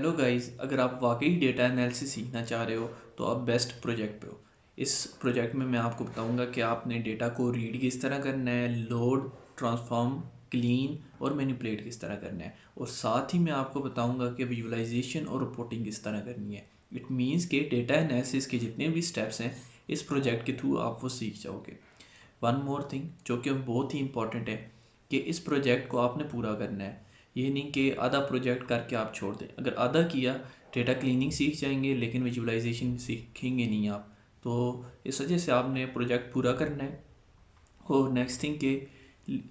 Hello guys, अगर आप वाकई डेटा एनालिसिस सीखना चाह रहे हो तो आप बेस्ट प्रोजेक्ट पे हो। इस प्रोजेक्ट में मैं आपको बताऊंगा कि आपने डेटा को रीड किस तरह करना है, लोड, ट्रांसफॉर्म, क्लीन और मैनिपुलेट किस तरह करना है, और साथ ही मैं आपको बताऊंगा कि विजुअलाइजेशन और रिपोर्टिंग किस तरह करनी है। इट मीन्स कि डेटा एनालिसिस के जितने भी स्टेप्स हैं इस प्रोजेक्ट के थ्रू आप वो सीख जाओगे। वन मोर थिंग जो कि बहुत ही इंपॉर्टेंट है कि इस प्रोजेक्ट को आपने पूरा करना है। ये नहीं कि आधा प्रोजेक्ट करके आप छोड़ दें। अगर आधा किया, डेटा क्लीनिंग सीख जाएंगे लेकिन विजुअलाइजेशन सीखेंगे नहीं आप। तो इस वजह से आपने प्रोजेक्ट पूरा करना है। और नेक्स्ट थिंग के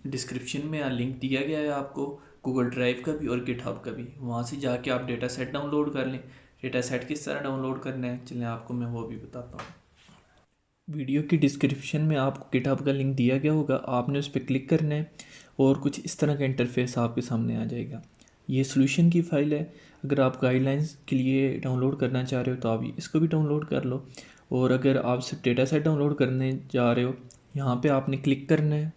डिस्क्रिप्शन में लिंक दिया गया है आपको, गूगल ड्राइव का भी और गिटहब का भी। वहाँ से जाके आप डेटा सेट डाउनलोड कर लें। डेटा सेट किस तरह डाउनलोड करना है चलें आपको मैं वो भी बताता हूँ। वीडियो की डिस्क्रिप्शन में आपको गिटहब का लिंक दिया गया होगा, आपने उस पर क्लिक करना है और कुछ इस तरह का इंटरफेस आपके सामने आ जाएगा। ये सोल्यूशन की फ़ाइल है। अगर आप गाइडलाइंस के लिए डाउनलोड करना चाह रहे हो तो आप इसको भी डाउनलोड कर लो। और अगर आप सिर्फ डेटा सेट डाउनलोड करने जा रहे हो, यहाँ पे आपने क्लिक करना है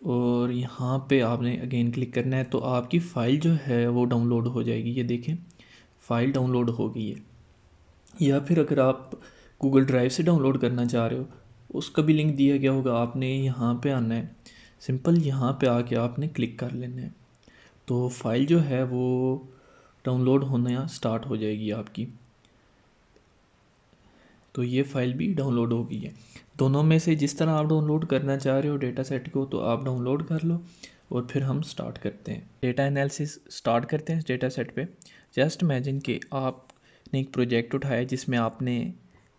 और यहाँ पे आपने अगेन क्लिक करना है तो आपकी फ़ाइल जो है वो डाउनलोड हो जाएगी। ये देखें, फ़ाइल डाउनलोड हो गई है। या फिर अगर आप गूगल ड्राइव से डाउनलोड करना चाह रहे हो, उसका भी लिंक दिया गया होगा। आपने यहाँ पे आना है, सिंपल यहाँ पे आके आपने क्लिक कर लेना है तो फाइल जो है वो डाउनलोड होना स्टार्ट हो जाएगी आपकी। तो ये फ़ाइल भी डाउनलोड हो गई है। दोनों में से जिस तरह आप डाउनलोड करना चाह रहे हो डेटा सेट को तो आप डाउनलोड कर लो और फिर हम स्टार्ट करते हैं डेटा एनालिसिस। स्टार्ट करते हैं इस डेटा सेट पे। जस्ट इमेजिन कि आपने एक प्रोजेक्ट उठाया जिसमें आपने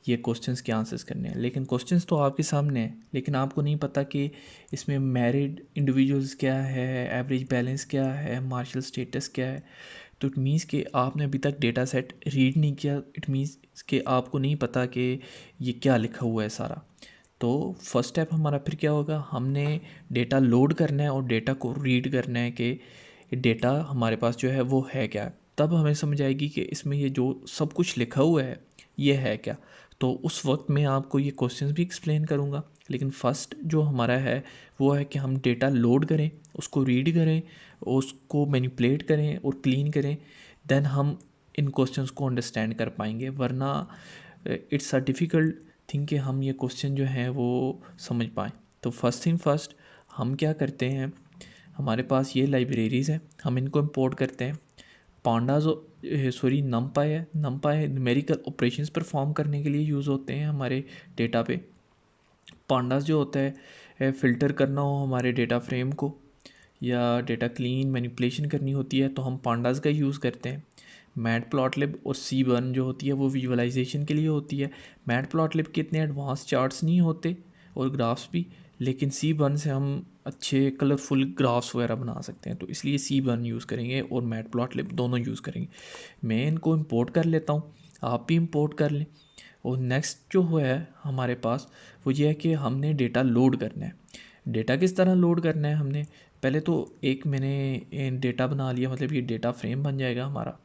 ये क्वेश्चंस के आंसर्स करने हैं, लेकिन क्वेश्चंस तो आपके सामने हैं लेकिन आपको नहीं पता कि इसमें मैरिड इंडिविजुअल्स क्या है, एवरेज बैलेंस क्या है, मार्शल स्टेटस क्या है। तो इट मीन्स कि आपने अभी तक डेटा सेट रीड नहीं किया। इट मीन्स कि आपको नहीं पता कि ये क्या लिखा हुआ है सारा। तो फर्स्ट स्टेप हमारा फिर क्या होगा, हमने डेटा लोड करना है और डेटा को रीड करना है कि डेटा हमारे पास जो है वो है क्या। तब हमें समझ आएगी कि इसमें ये जो सब कुछ लिखा हुआ है ये है क्या। तो उस वक्त मैं आपको ये क्वेश्चंस भी एक्सप्लेन करूँगा, लेकिन फ़र्स्ट जो हमारा है वो है कि हम डेटा लोड करें, उसको रीड करें, उसको मैनिपुलेट करें और क्लीन करें। देन हम इन क्वेश्चंस को अंडरस्टैंड कर पाएंगे, वरना इट्स अ डिफ़िकल्ट थिंग कि हम ये क्वेश्चन जो हैं वो समझ पाएँ। तो फर्स्ट थिंग फर्स्ट हम क्या करते हैं, हमारे पास ये लाइब्रेरीज़ हैं, हम इनको इंपोर्ट करते हैं। पांडाज सॉरी नमपाई है। नमपाई न्यूमेरिकल ऑपरेशंस परफॉर्म करने के लिए यूज़ होते हैं हमारे डेटा पे। पांडास जो होता है फ़िल्टर करना हो हमारे डेटा फ्रेम को या डेटा क्लीन मैनिपुलेशन करनी होती है तो हम पांडास का यूज़ करते हैं। मैटप्लॉटलिब और सीबर्न जो होती है वो विजुअलाइजेशन के लिए होती है। मैटप्लॉटलिब के इतने एडवांस चार्ट्स नहीं होते और ग्राफ्स भी, लेकिन सीबर्न से हम अच्छे कलरफुल ग्राफ्स वगैरह बना सकते हैं, तो इसलिए सीबर्न यूज़ करेंगे और मैटप्लॉटलिब दोनों यूज़ करेंगे। मैं इनको इंपोर्ट कर लेता हूँ, आप भी इंपोर्ट कर लें। और नेक्स्ट जो है हमारे पास वो ये है कि हमने डेटा लोड करना है। डेटा किस तरह लोड करना है, हमने पहले तो एक मैंने डेटा बना लिया, मतलब ये डेटा फ्रेम बन जाएगा हमारा।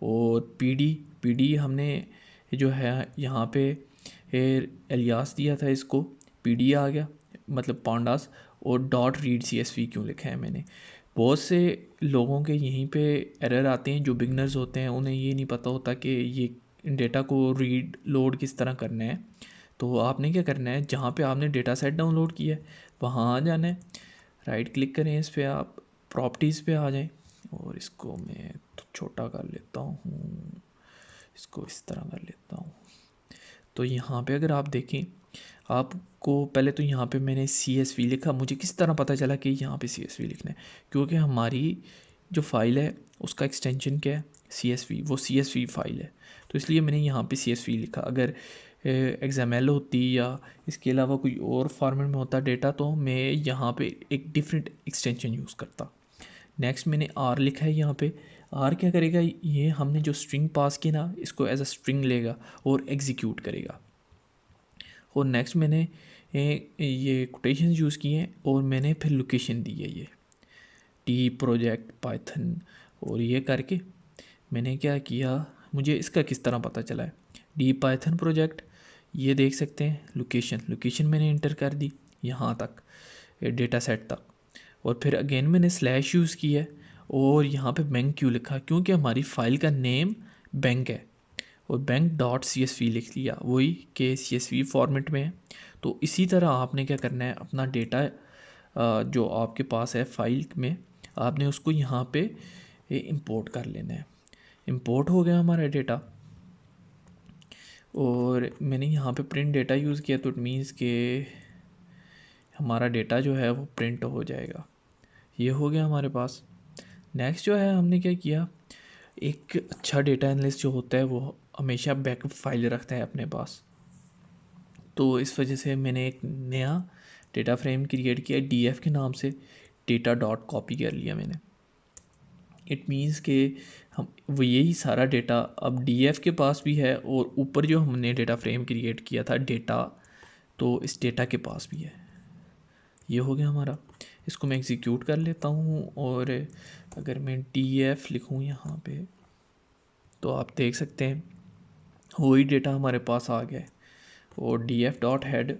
और पीडी हमने जो है यहाँ पे एलियास दिया था, इसको पीडी आ गया, मतलब पांडास। और डॉट रीड CSV क्यों लिखा है मैंने, बहुत से लोगों के यहीं पे एरर आते हैं। जो बिगनर्स होते हैं उन्हें ये नहीं पता होता कि ये डेटा को रीड लोड किस तरह करना है। तो आपने क्या करना है, जहाँ पे आपने डेटा सेट डाउनलोड किया है वहाँ आ जाना है, राइट क्लिक करें इस पर, आप प्रॉपर्टीज़ पे आ जाएं और इसको मैं तो छोटा कर लेता हूँ, इसको इस तरह कर लेता हूँ। तो यहाँ पे अगर आप देखें, आपको पहले तो यहाँ पे मैंने CSV लिखा। मुझे किस तरह पता चला कि यहाँ पे CSV लिखना है, क्योंकि हमारी जो फाइल है उसका एक्सटेंशन क्या है, CSV, वो CSV फाइल है, तो इसलिए मैंने यहाँ पे CSV लिखा। अगर XML होती या इसके अलावा कोई और फॉर्मेट में होता डेटा तो मैं यहाँ पे एक डिफरेंट एक्सटेंशन यूज़ करता। नेक्स्ट मैंने R लिखा है यहाँ पे। R क्या करेगा, ये हमने जो स्ट्रिंग पास की ना इसको एज अ स्ट्रिंग लेगा और एग्जीक्यूट करेगा। और नेक्स्ट मैंने ये कोटेशन यूज़ किए हैं और मैंने फिर लोकेशन दी है, ये टी प्रोजेक्ट पाइथन। और ये करके मैंने क्या किया, मुझे इसका किस तरह पता चला है, डी पाइथन प्रोजेक्ट, ये देख सकते हैं लोकेशन मैंने इंटर कर दी यहाँ तक डेटा सेट तक। और फिर अगेन मैंने स्लैश यूज़ किया है और यहाँ पे बैंक क्यों लिखा, क्योंकि हमारी फ़ाइल का नेम बैंक है और बैंक डॉट CSV लिख लिया, वही के CSV फॉर्मेट में है। तो इसी तरह आपने क्या करना है, अपना डेटा जो आपके पास है फाइल में, आपने उसको यहाँ पे इंपोर्ट कर लेना है। इंपोर्ट हो गया हमारा डेटा और मैंने यहाँ पे प्रिंट डेटा यूज़ किया, तो इट मीन्स के हमारा डेटा जो है वो प्रिंट हो जाएगा। ये हो गया हमारे पास। नेक्स्ट जो है हमने क्या किया, एक अच्छा डेटा एनालिस्ट जो होता है वो हमेशा बैकअप फाइल रखता है अपने पास। तो इस वजह से मैंने एक नया डेटा फ्रेम क्रिएट किया DF के नाम से, डेटा डॉट कॉपी कर लिया मैंने। इट मीन्स के हम वो यही सारा डेटा अब DF के पास भी है और ऊपर जो हमने डेटा फ्रेम क्रिएट किया था डेटा, तो इस डेटा के पास भी है। ये हो गया हमारा। इसको मैं एग्जीक्यूट कर लेता हूँ और अगर मैं DF लिखूँ यहाँ पे तो आप देख सकते हैं वही डेटा हमारे पास आ गया है। और DF डॉट हेड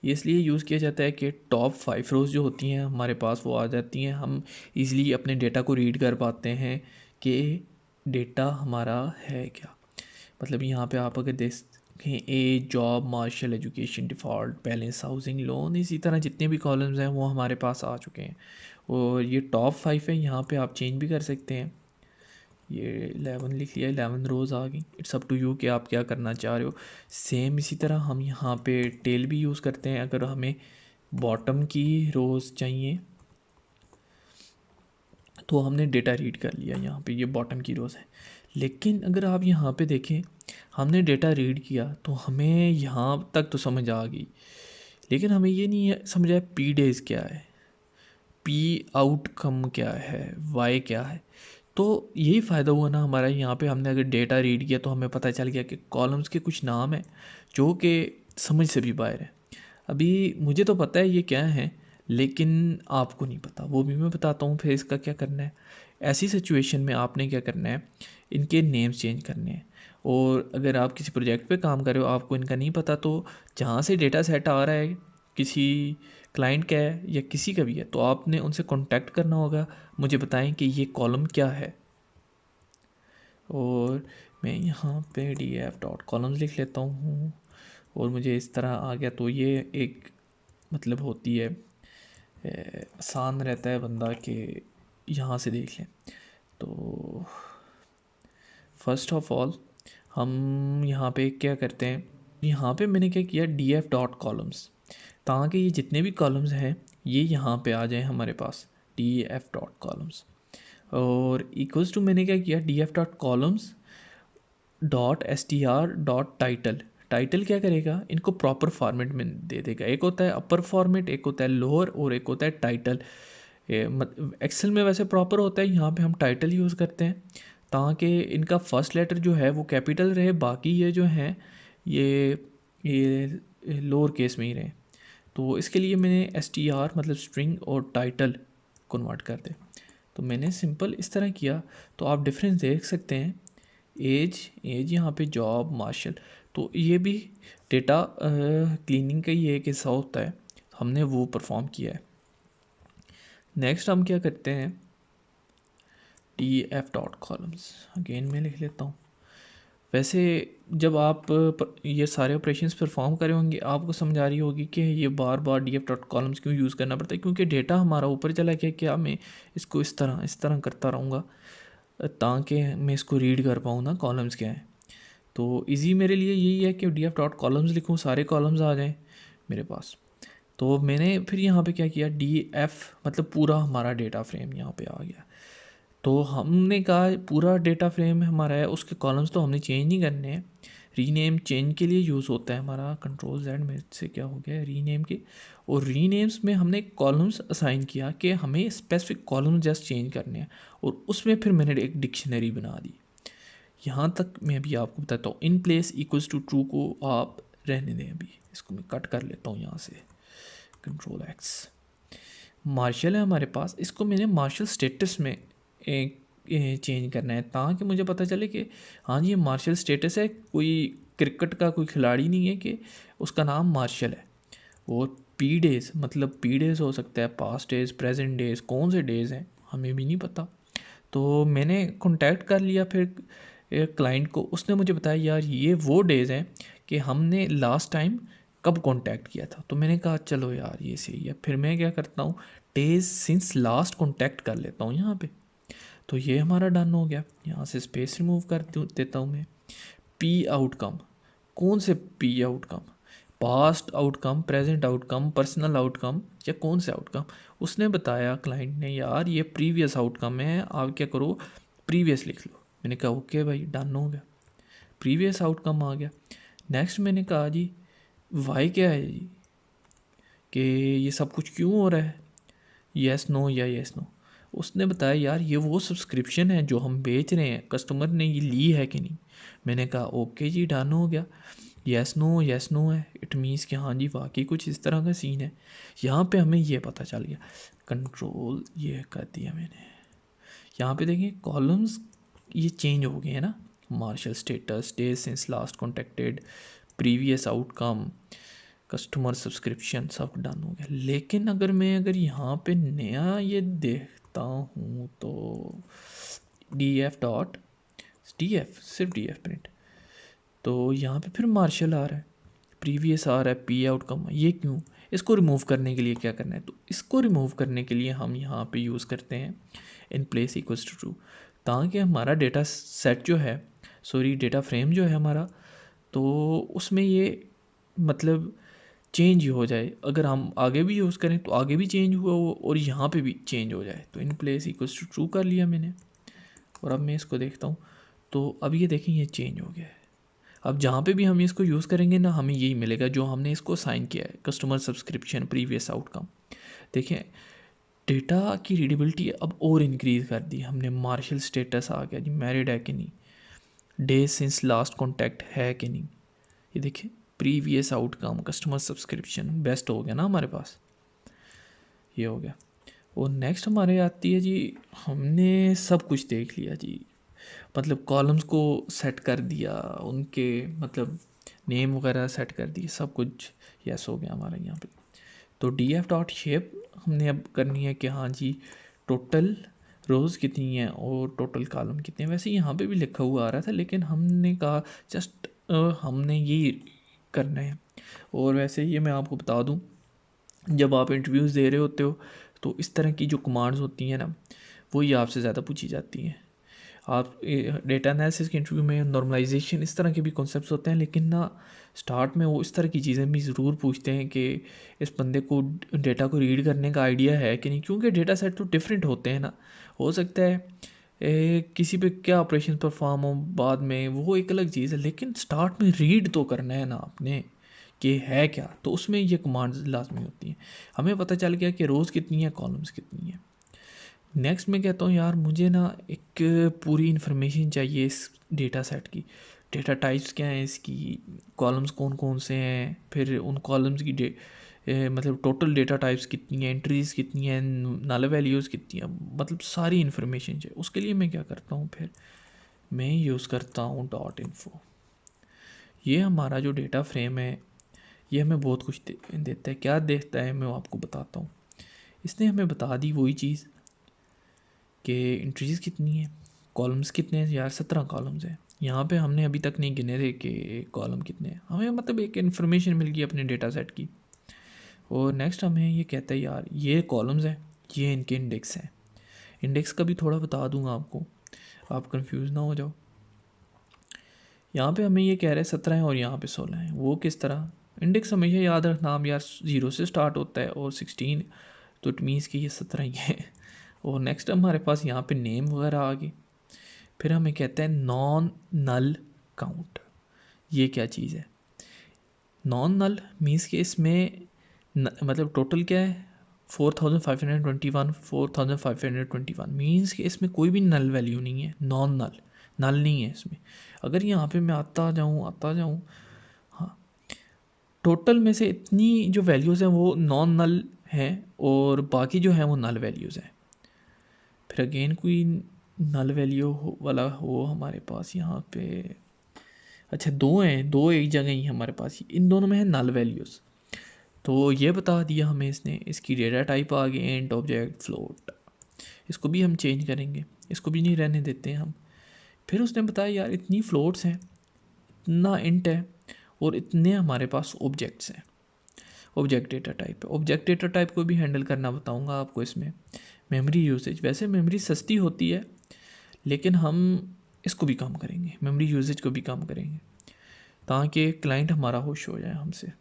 ये इसलिए यूज़ किया जाता है कि टॉप 5 रोज़ जो होती हैं हमारे पास वो आ जाती हैं, हम इजीली अपने डेटा को रीड कर पाते हैं कि डेटा हमारा है क्या। मतलब यहाँ पे आप अगर देखें age, job, marital, education, default, balance, housing loan, इसी तरह जितने भी कॉलम्स हैं वो हमारे पास आ चुके हैं। और ये टॉप 5 है, यहाँ पे आप चेंज भी कर सकते हैं। ये 11 लिख लिया, 11 रोज़ आ गई। इट्स अप टू यू कि आप क्या करना चाह रहे हो। सेम इसी तरह हम यहाँ पे टेल भी यूज़ करते हैं। अगर हमें बॉटम की रोज़ चाहिए तो हमने डेटा रीड कर लिया, यहाँ पे ये बॉटम की रोज़ है। लेकिन अगर आप यहाँ पे देखें, हमने डेटा रीड किया तो हमें यहाँ तक तो समझ आ गई, लेकिन हमें ये नहीं समझ आया पी डेज़ क्या है, पी आउटकम क्या है, वाई क्या है। तो यही फ़ायदा हुआ ना हमारा, यहाँ पे हमने अगर डेटा रीड किया तो हमें पता चल गया कि कॉलम्स के कुछ नाम हैं जो कि समझ से भी बाहर है। अभी मुझे तो पता है ये क्या है, लेकिन आपको नहीं पता, वो भी मैं बताता हूँ फिर इसका क्या करना है। ऐसी सिचुएशन में आपने क्या करना है, इनके नेम्स चेंज करने हैं। और अगर आप किसी प्रोजेक्ट पे काम कर रहे हो, आपको इनका नहीं पता, तो जहाँ से डेटा सेट आ रहा है, किसी क्लाइंट का है या किसी का भी है, तो आपने उनसे कांटेक्ट करना होगा, मुझे बताएं कि ये कॉलम क्या है। और मैं यहाँ पे DF डॉट कॉलम्स लिख लेता हूँ और मुझे इस तरह आ गया। तो ये एक मतलब होती है, आसान रहता है बंदा कि यहाँ से देख लें। तो फर्स्ट ऑफ ऑल हम यहाँ पे क्या करते हैं, यहाँ पे मैंने क्या किया, DF डॉट कॉलम्स, ताकि ये जितने भी कॉलम्स हैं ये यहाँ पे आ जाए हमारे पास, DF डॉट कॉलम्स। और इक्वल्स टू मैंने क्या किया, DF dot columns dot STR dot title. Title क्या करेगा, इनको प्रॉपर फॉर्मेट में दे देगा। एक होता है अपर फॉर्मेट, एक होता है लोअर और एक होता है टाइटल। एक्सेल में वैसे प्रॉपर होता है, यहाँ पे हम टाइटल यूज़ करते हैं ताकि इनका फर्स्ट लेटर जो है वो कैपिटल रहे, बाकी ये जो हैं ये लोअर केस में ही रहे। तो इसके लिए मैंने STR मतलब स्ट्रिंग और टाइटल कन्वर्ट कर दे। तो मैंने सिंपल इस तरह किया, तो आप डिफरेंस देख सकते हैं। एज यहाँ पे जॉब, मार्शल, तो ये भी डेटा क्लीनिंग का ही एक हिस्सा होता है, हमने वो परफॉर्म किया है। नेक्स्ट हम क्या करते हैं, DF डॉट कॉलम्स अगेन मैं लिख लेता हूँ। वैसे जब आप ये सारे ऑपरेशंस परफॉर्म करे होंगे, आपको समझ आ रही होगी कि ये बार बार DF डॉट कॉलम्स क्यों यूज़ करना पड़ता है, क्योंकि डेटा हमारा ऊपर चला गया, क्या मैं इसको इस तरह करता रहूँगा ताकि मैं इसको रीड कर पाऊँ ना कॉलम्स क्या हैं। तो इजी मेरे लिए यही है कि DF डॉट कॉलम्स लिखूँ, सारे कॉलम्स आ जाएं मेरे पास। तो मैंने फिर यहाँ पे क्या किया, DF मतलब पूरा हमारा डेटा फ्रेम यहाँ पे आ गया। तो हमने कहा पूरा डेटा फ्रेम हमारा है, उसके कॉलम्स तो हमने चेंज नहीं करने हैं। रीनेम चेंज के लिए यूज़ होता है हमारा, Ctrl+Z मेरे से क्या हो गया रीनेम के। और रीनेम्स में हमने कॉलम्स असाइन किया कि हमें स्पेसिफिक कॉलम जस्ट चेंज करने हैं, और उसमें फिर मैंने एक डिक्शनरी बना दी। यहाँ तक मैं भी आपको बताता हूँ। In place equals to true को आप रहने दें, अभी इसको मैं कट कर लेता हूँ यहाँ से, Ctrl+X। मार्शल है हमारे पास, इसको मैंने मार्शल स्टेटस में चेंज करना है ताकि मुझे पता चले कि हाँ जी ये मार्शल स्टेटस है, कोई क्रिकेट का कोई खिलाड़ी नहीं है कि उसका नाम मार्शल है। और पी डेज़, मतलब पी डेज़ हो सकता है, पास्ट डेज़, प्रेजेंट डेज़, कौन से डेज़ हैं हमें भी नहीं पता। तो मैंने कांटेक्ट कर लिया फिर क्लाइंट को, उसने मुझे बताया यार ये वो डेज़ हैं कि हमने लास्ट टाइम कब कांटेक्ट किया था। तो मैंने कहा चलो यार ये सही है। फिर मैं क्या करता हूँ, डेज सिंस लास्ट कांटेक्ट कर लेता हूँ यहाँ पे। तो ये हमारा डन हो गया। यहाँ से स्पेस रिमूव कर देता हूँ मैं। पी आउटकम, कौन से P outcome, past outcome, present outcome, personal outcome, या कौन से आउटकम। उसने बताया क्लाइंट ने यार ये प्रीवियस आउटकम है, आप क्या करो प्रीवियस लिख लो। मैंने कहा ओके भाई डन हो गया, प्रीवियस आउटकम आ गया। नेक्स्ट मैंने कहा जी वाई क्या है जी, कि ये सब कुछ क्यों हो रहा है, येस नो या येस नो। उसने बताया यार ये वो सब्सक्रिप्शन है जो हम बेच रहे हैं, कस्टमर ने ये ली है कि नहीं। मैंने कहा ओके जी डन हो गया, येस नो है, इट मीन्स कि हाँ जी वाकई कुछ इस तरह का सीन है। यहाँ पे हमें ये पता चल गया, कंट्रोल ये कर दिया मैंने। यहाँ पे देखिए कॉलम्स ये चेंज हो गए हैं ना, marital status, days since last contacted, previous outcome, customer subscription, सब डन हो गया। लेकिन अगर यहाँ पे नया ये देखता हूँ तो डी एफ सिर्फ डी एफ प्रिंट, तो यहाँ पे फिर मार्शल आ रहा है, प्रीवियस आ रहा है, पी आउटकम, ये क्यों। इसको रिमूव करने के लिए क्या करना है, तो इसको रिमूव करने के लिए हम यहाँ पे यूज़ करते हैं in place equals to true, ताकि हमारा डेटा सेट जो है, सॉरी डेटा फ्रेम जो है हमारा, तो उसमें ये मतलब चेंज ही हो जाए। अगर हम आगे भी यूज़ करें तो आगे भी चेंज हुआ हो और यहाँ पे भी चेंज हो जाए। तो in place equals to true कर लिया मैंने, और अब मैं इसको देखता हूँ तो अब ये देखें ये चेंज हो गया है। अब जहाँ पे भी हम इसको यूज़ करेंगे ना, हमें यही मिलेगा जो हमने इसको साइन किया है, कस्टमर सब्सक्रिप्शन, प्रीवियस आउटकम। देखें डेटा की रीडेबिलिटी अब और इंक्रीज़ कर दी हमने। मार्शल स्टेटस आ गया जी, मैरिड है कि नहीं, डेज सिंस लास्ट कॉन्टैक्ट है कि नहीं, ये देखिए previous outcome, customer subscription, best हो गया ना हमारे पास, ये हो गया। और नेक्स्ट हमारे आती है जी, हमने सब कुछ देख लिया जी, मतलब कॉलम्स को सेट कर दिया, उनके मतलब नेम वगैरह सेट कर दिए, सब कुछ यस हो गया हमारा यहाँ पे। तो डी एफ डॉट शेप हमने अब करनी है कि हाँ जी टोटल रोज़ कितनी हैं और टोटल कॉलम कितने हैं। वैसे यहाँ पे भी लिखा हुआ आ रहा था, लेकिन हमने कहा जस्ट हमने ये करना है। और वैसे ये मैं आपको बता दूँ, जब आप इंटरव्यूज़ दे रहे होते हो तो इस तरह की जो कमांड्स होती हैं ना, वही आपसे ज़्यादा पूछी जाती हैं। आप डेटा एनालिसिस के इंटरव्यू में नॉर्मलाइजेशन इस तरह के भी कॉन्सेप्ट्स होते हैं, लेकिन ना स्टार्ट में वो इस तरह की चीज़ें भी ज़रूर पूछते हैं कि इस बंदे को डेटा को रीड करने का आइडिया है कि नहीं, क्योंकि डेटा सेट तो डिफरेंट होते हैं ना। हो सकता है किसी पे क्या ऑपरेशन परफॉर्म हो बाद में, वो एक अलग चीज़ है, लेकिन स्टार्ट में रीड तो करना है ना आपने कि है क्या, तो उसमें ये कमांड्स लाजमी होती हैं। हमें पता चल गया कि रोज़ कितनी है, कॉलम्स कितनी है। नेक्स्ट मैं कहता हूँ यार मुझे ना एक पूरी इन्फॉर्मेशन चाहिए इस डेटा सेट की, डेटा टाइप्स क्या हैं इसकी, कॉलम्स कौन कौन से हैं, फिर उन कॉलम्स की मतलब टोटल डेटा टाइप्स कितनी हैं, एंट्रीज़ कितनी हैं, नल वैल्यूज़ कितनी हैं, मतलब सारी इन्फॉर्मेशन चाहिए। उसके लिए मैं क्या करता हूँ, फिर मैं यूज़ करता हूँ डॉट इन्फो। ये हमारा जो डेटा फ्रेम है ये हमें बहुत कुछ देता है। क्या देता है मैं आपको बताता हूँ। इसने हमें बता दी वही चीज़ कि एंट्रीज़ कितनी है, कॉलम्स कितने हैं। यार 17 कॉलम्स हैं यहाँ पे, हमने अभी तक नहीं गिने थे कि कॉलम कितने हैं। हमें मतलब एक इन्फॉर्मेशन मिल गई अपने डेटा सेट की। और नेक्स्ट हमें ये कहता है यार ये कॉलम्स हैं, ये इनके इंडेक्स हैं। इंडेक्स का भी थोड़ा बता दूंगा आपको, आप कंफ्यूज ना हो जाओ। यहाँ पे हमें ये कह रहे हैं 17 है और यहाँ पे 16 है। वो किस तरह, इंडेक्स हमेशा याद रखना आप यार, 0 से स्टार्ट होता है और 16, तो इट मीन्स कि ये 17 ही है। और नेक्स्ट हमारे पास यहाँ पे नेम वगैरह आ गए। फिर हमें कहता है नॉन नल काउंट। ये क्या चीज़ है, नॉन नल मीन्स कि इसमें मतलब टोटल क्या है 4521, 4521 मीन्स कि इसमें कोई भी नल वैल्यू नहीं है, नॉन नल, नल नहीं है इसमें। अगर यहाँ पे मैं आता जाऊँ, हाँ, टोटल में से इतनी जो वैल्यूज़ हैं वो नॉन नल हैं और बाकी जो है वो नल वैल्यूज़ हैं। फिर अगेन कोई नल वैल्यू वाला हो हमारे पास यहाँ पे, अच्छा दो हैं, दो एक जगह ही हमारे पास, इन दोनों में है नल वैल्यूज़। तो ये बता दिया हमें इसने, इसकी डेटा टाइप आ गई इंट ऑब्जेक्ट फ्लोट, इसको भी हम चेंज करेंगे, इसको भी नहीं रहने देते हैं हम। फिर उसने बताया यार इतनी फ्लोट्स हैं, इतना इंट है और इतने हमारे पास ऑब्जेक्ट्स हैं, ऑब्जेक्ट डेटा टाइप है। ऑब्जेक्ट डेटा टाइप को भी हैंडल करना बताऊंगा आपको इसमें। मेमोरी यूसेज, वैसे मेमोरी सस्ती होती है लेकिन हम इसको भी कम करेंगे, मेमोरी यूसेज को भी कम करेंगे ताकि क्लाइंट हमारा खुश हो जाए हमसे।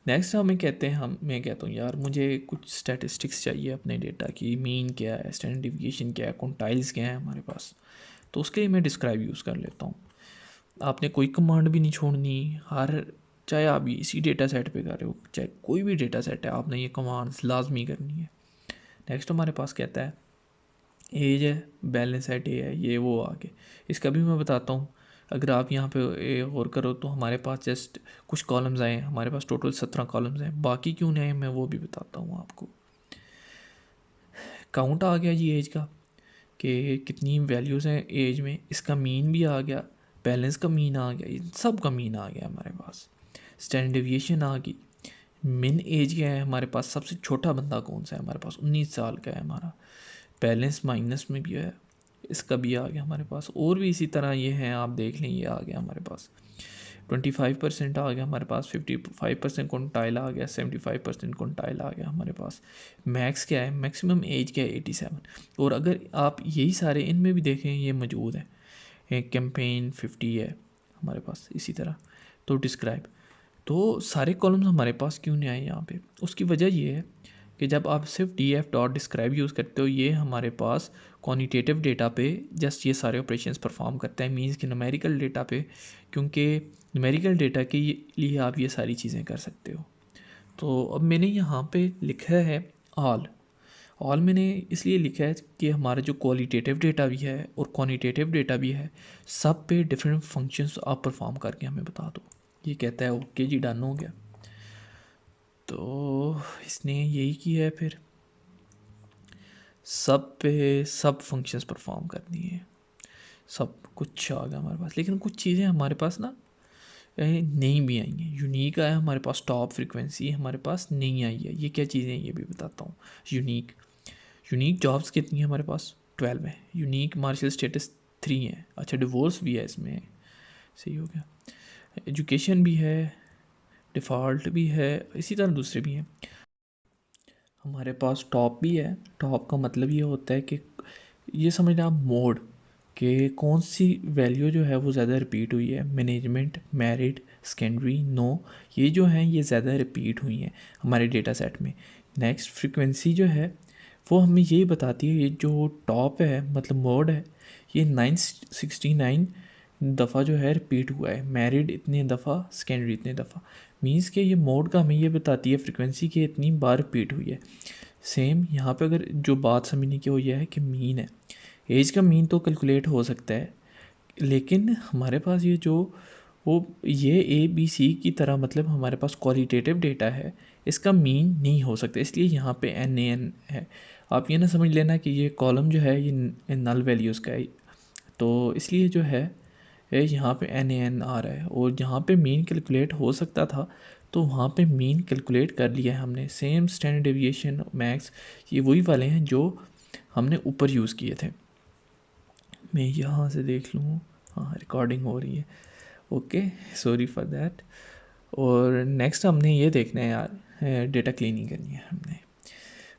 नेक्स्ट हमें कहते हैं, मैं कहता हूँ यार मुझे कुछ स्टैटिस्टिक्स चाहिए अपने डेटा की, मीन क्या है, स्टैंडर्ड डिविएशन क्या है, क्वांटाइल्स क्या है हमारे पास। तो उसके लिए मैं डिस्क्राइब यूज़ कर लेता हूँ। आपने कोई कमांड भी नहीं छोड़नी, हर चाहे आप इसी डेटा सेट पे कर रहे हो, चाहे कोई भी डेटा सेट है, आपने ये कमांड्स लाजमी करनी है। नेक्स्ट हमारे पास कहता है एज है, बैलेंस है, डे है, ये वो आगे, इसका भी मैं बताता हूँ। अगर आप यहाँ पे गौर करो तो हमारे पास जस्ट कुछ कॉलम्स आए हैं, हमारे पास टोटल 17 कॉलम्स हैं, बाकी क्यों नहीं आए मैं वो भी बताता हूँ आपको। काउंट आ गया जी एज का कि कितनी वैल्यूज़ हैं एज में, इसका मीन भी आ गया, बैलेंस का मीन आ गया, इन सब का मीन आ गया हमारे पास। स्टैंडर्ड डेविएशन आ गई, मिन एज क्या है हमारे पास, सबसे छोटा बंदा कौन सा है हमारे पास, 19 साल का है हमारा। बैलेंस माइनस में भी है, इसका भी आ गया हमारे पास। और भी इसी तरह ये हैं, आप देख लें, ये आ गया हमारे पास 25% आ गया हमारे पास, 55% क्वांटाइल आ गया, 75% क्वांटाइल आ गया हमारे पास। मैक्स क्या है, मैक्सिमम एज क्या है 87। और अगर आप यही सारे इनमें भी देखें ये मौजूद है, कैंपेन 50 है हमारे पास इसी तरह। तो डिस्क्राइब, तो सारे कॉलम्स हमारे पास क्यों नहीं आए यहाँ पे, उसकी वजह ये है कि जब आप सिर्फ df.describe यूज़ करते हो, ये हमारे पास क्वान्टिटेटिव डेटा पे जस्ट ये सारे ऑपरेशंस परफॉर्म करता है, मींस कि न्यूमेरिकल डेटा पे, क्योंकि न्यूमेरिकल डेटा के लिए आप ये सारी चीज़ें कर सकते हो। तो अब मैंने यहाँ पे लिखा है ऑल मैंने इसलिए लिखा है कि हमारा जो क्वालिटेटिव डेटा भी है और क्वान्टिटेटिव डेटा भी है, सब पे डिफरेंट फंक्शंस आप परफॉर्म करके हमें बता दो। ये कहता है ओके जी, डन हो गया। तो इसने यही किया है, फिर सब पे सब फंक्शंस परफॉर्म करनी है, सब कुछ आ गया हमारे पास। लेकिन कुछ चीज़ें हमारे पास ना नहीं भी आई हैं। यूनिक आया हमारे पास, टॉप फ्रीक्वेंसी हमारे पास नहीं आई है। ये क्या चीज़ें हैं ये भी बताता हूँ। यूनिक जॉब्स कितनी है हमारे पास, 12 है। यूनिक मार्शल स्टेटस 3 है। अच्छा, डिवोर्स भी है इसमें, सही हो गया। एजुकेशन भी है, डिफ़ॉल्ट भी है, इसी तरह दूसरे भी हैं। हमारे पास टॉप भी है। टॉप का मतलब ये होता है कि ये समझना आप मोड कि कौन सी वैल्यू जो है वो ज़्यादा रिपीट हुई है। मैनेजमेंट, मैरिड, सेकेंडरी, नो, ये जो हैं ये ज़्यादा रिपीट हुई हैं हमारे डेटा सेट में। नेक्स्ट फ्रीक्वेंसी जो है वो हमें यही बताती है, ये जो टॉप है मतलब मोड है, ये 969 दफ़ा जो है रिपीट हुआ है। मैरिड इतने दफ़ा, सेकेंडरी इतने दफ़ा, मीन्स कि ये मोड का हमें ये बताती है फ्रीक्वेंसी की इतनी बार रिपीट हुई है। सेम यहाँ पे अगर जो बात समझने की वो ये है कि मीन है, एज का मीन तो कैलकुलेट हो सकता है, लेकिन हमारे पास ये जो वो ये ABC की तरह मतलब हमारे पास क्वालिटेटिव डेटा है, इसका मीन नहीं हो सकता, इसलिए यहाँ पे NaN है। आप ये ना समझ लेना कि ये कॉलम जो है ये नल वैल्यूज़ का है, तो इसलिए जो है यहाँ पे NaN आ रहा है। और जहाँ पे मीन कैलकुलेट हो सकता था तो वहाँ पे मीन कैलकुलेट कर लिया है हमने। सेम स्टैंडर्ड डेविएशन, मैक्स, ये वही वाले हैं जो हमने ऊपर यूज़ किए थे। मैं यहाँ से देख लूँ, हाँ रिकॉर्डिंग हो रही है, ओके, सॉरी फॉर दैट। और नेक्स्ट हमने ये देखना है यार, डेटा क्लीनिंग करनी है हमने।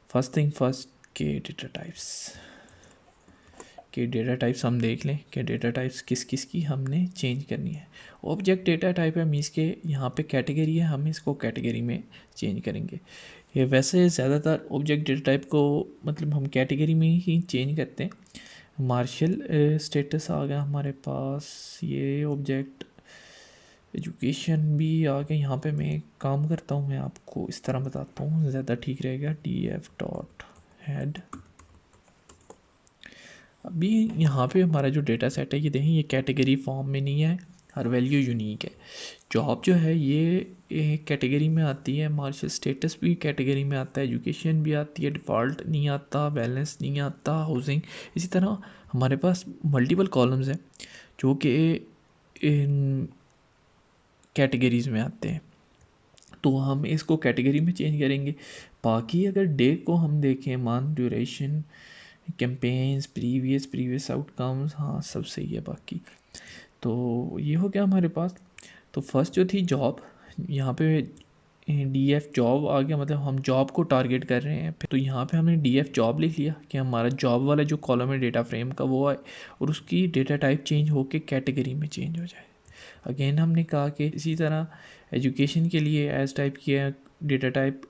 फर्स्ट थिंग फर्स्ट के डेटा टाइप्स हम देख लें कि डेटा टाइप्स किस किस की हमने चेंज करनी है। ऑब्जेक्ट डेटा टाइप है, मीन्स के यहाँ पे कैटेगरी है, हम इसको कैटेगरी में चेंज करेंगे। ये वैसे ज़्यादातर ऑब्जेक्ट डेटा टाइप को मतलब हम कैटेगरी में ही चेंज करते हैं। मार्शल स्टेटस आ गया हमारे पास, ये ऑब्जेक्ट। एजुकेशन भी आ गया। यहाँ पे मैं काम करता हूँ, मैं आपको इस तरह बताता हूँ, ज़्यादा ठीक रहेगा। df.head। अभी यहाँ पे हमारा जो डेटा सेट है ये देखें, ये कैटेगरी फॉर्म में नहीं है, हर वैल्यू यूनिक है। जॉब जो है ये कैटेगरी में आती है, मार्शल स्टेटस भी कैटेगरी में आता है, एजुकेशन भी आती है, डिफ़ॉल्ट नहीं आता, बैलेंस नहीं आता, हाउसिंग। इसी तरह हमारे पास मल्टीपल कॉलम्स हैं जो कि इन कैटेगरीज़ में आते हैं। तो हम इसको कैटेगरी में चेंज करेंगे। बाकी अगर डे को हम देखें, month, duration, campaigns, previous outcomes, हाँ सब सही है बाकी। तो ये हो गया हमारे पास। तो फर्स्ट जो थी जॉब, यहाँ पे DF जॉब आ गया, मतलब हम जॉब को टारगेट कर रहे हैं। तो यहाँ पे हमने DF जॉब लिख लिया कि हमारा जॉब वाला जो कॉलम है डेटा फ्रेम का वो आए और उसकी डेटा टाइप चेंज होके कैटेगरी में चेंज हो जाए। अगेन हमने कहा कि इसी तरह एजुकेशन के लिए एज टाइप किया, डेटा टाइप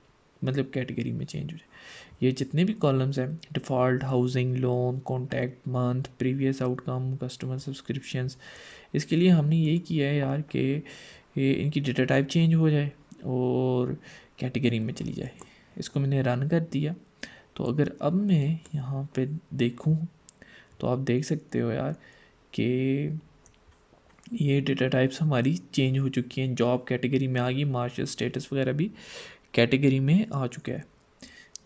मतलब कैटेगरी में चेंज हो जाए। ये जितने भी कॉलम्स हैं, default, housing, loan, contact, month, previous outcome, customer subscriptions, इसके लिए हमने यही किया है यार कि इनकी डेटा टाइप चेंज हो जाए और कैटेगरी में चली जाए। इसको मैंने रन कर दिया। तो अगर अब मैं यहाँ पे देखूँ तो आप देख सकते हो यार कि ये डेटा टाइप्स हमारी चेंज हो चुकी हैं। जॉब कैटेगरी में आ गई, मार्शल स्टेटस वगैरह भी कैटेगरी में आ चुका है।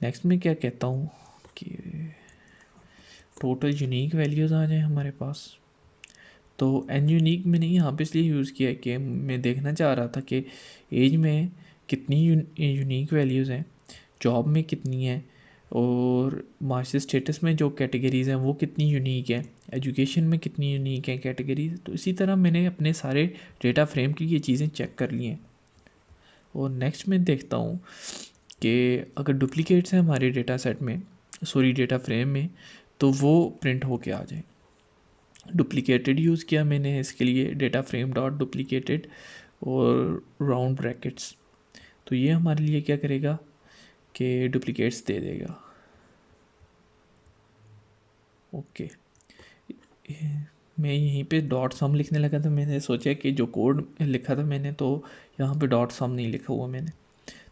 नेक्स्ट में क्या कहता हूँ कि टोटल यूनिक वैल्यूज़ आ जाए हमारे पास। तो एन यूनिक मैंने यहाँ पे इसलिए यूज़ किया है कि मैं देखना चाह रहा था कि एज में कितनी यूनिक वैल्यूज़ हैं, जॉब में कितनी है, और मार्शल स्टेटस में जो कैटेगरीज़ हैं वो कितनी यूनिक है, एजुकेशन में कितनी यूनिक है कैटेगरीज। तो इसी तरह मैंने अपने सारे डेटा फ्रेम की ये चीज़ें चेक कर ली हैं। और नेक्स्ट मैं देखता हूँ कि अगर डुप्लीकेट्स हैं हमारे डेटा सेट में, डेटा फ्रेम में, तो वो प्रिंट होके आ जाए। डुप्लीकेटेड यूज़ किया मैंने इसके लिए, डेटा फ्रेम डॉट डुप्लीकेटेड और राउंड ब्रैकेट्स। तो ये हमारे लिए क्या करेगा कि डुप्लीकेट्स दे देगा। ओके, मैं यहीं पे डॉट सम लिखने लगा था। मैंने सोचा कि जो कोड लिखा था मैंने, तो यहाँ पे डॉट सम नहीं लिखा हुआ मैंने।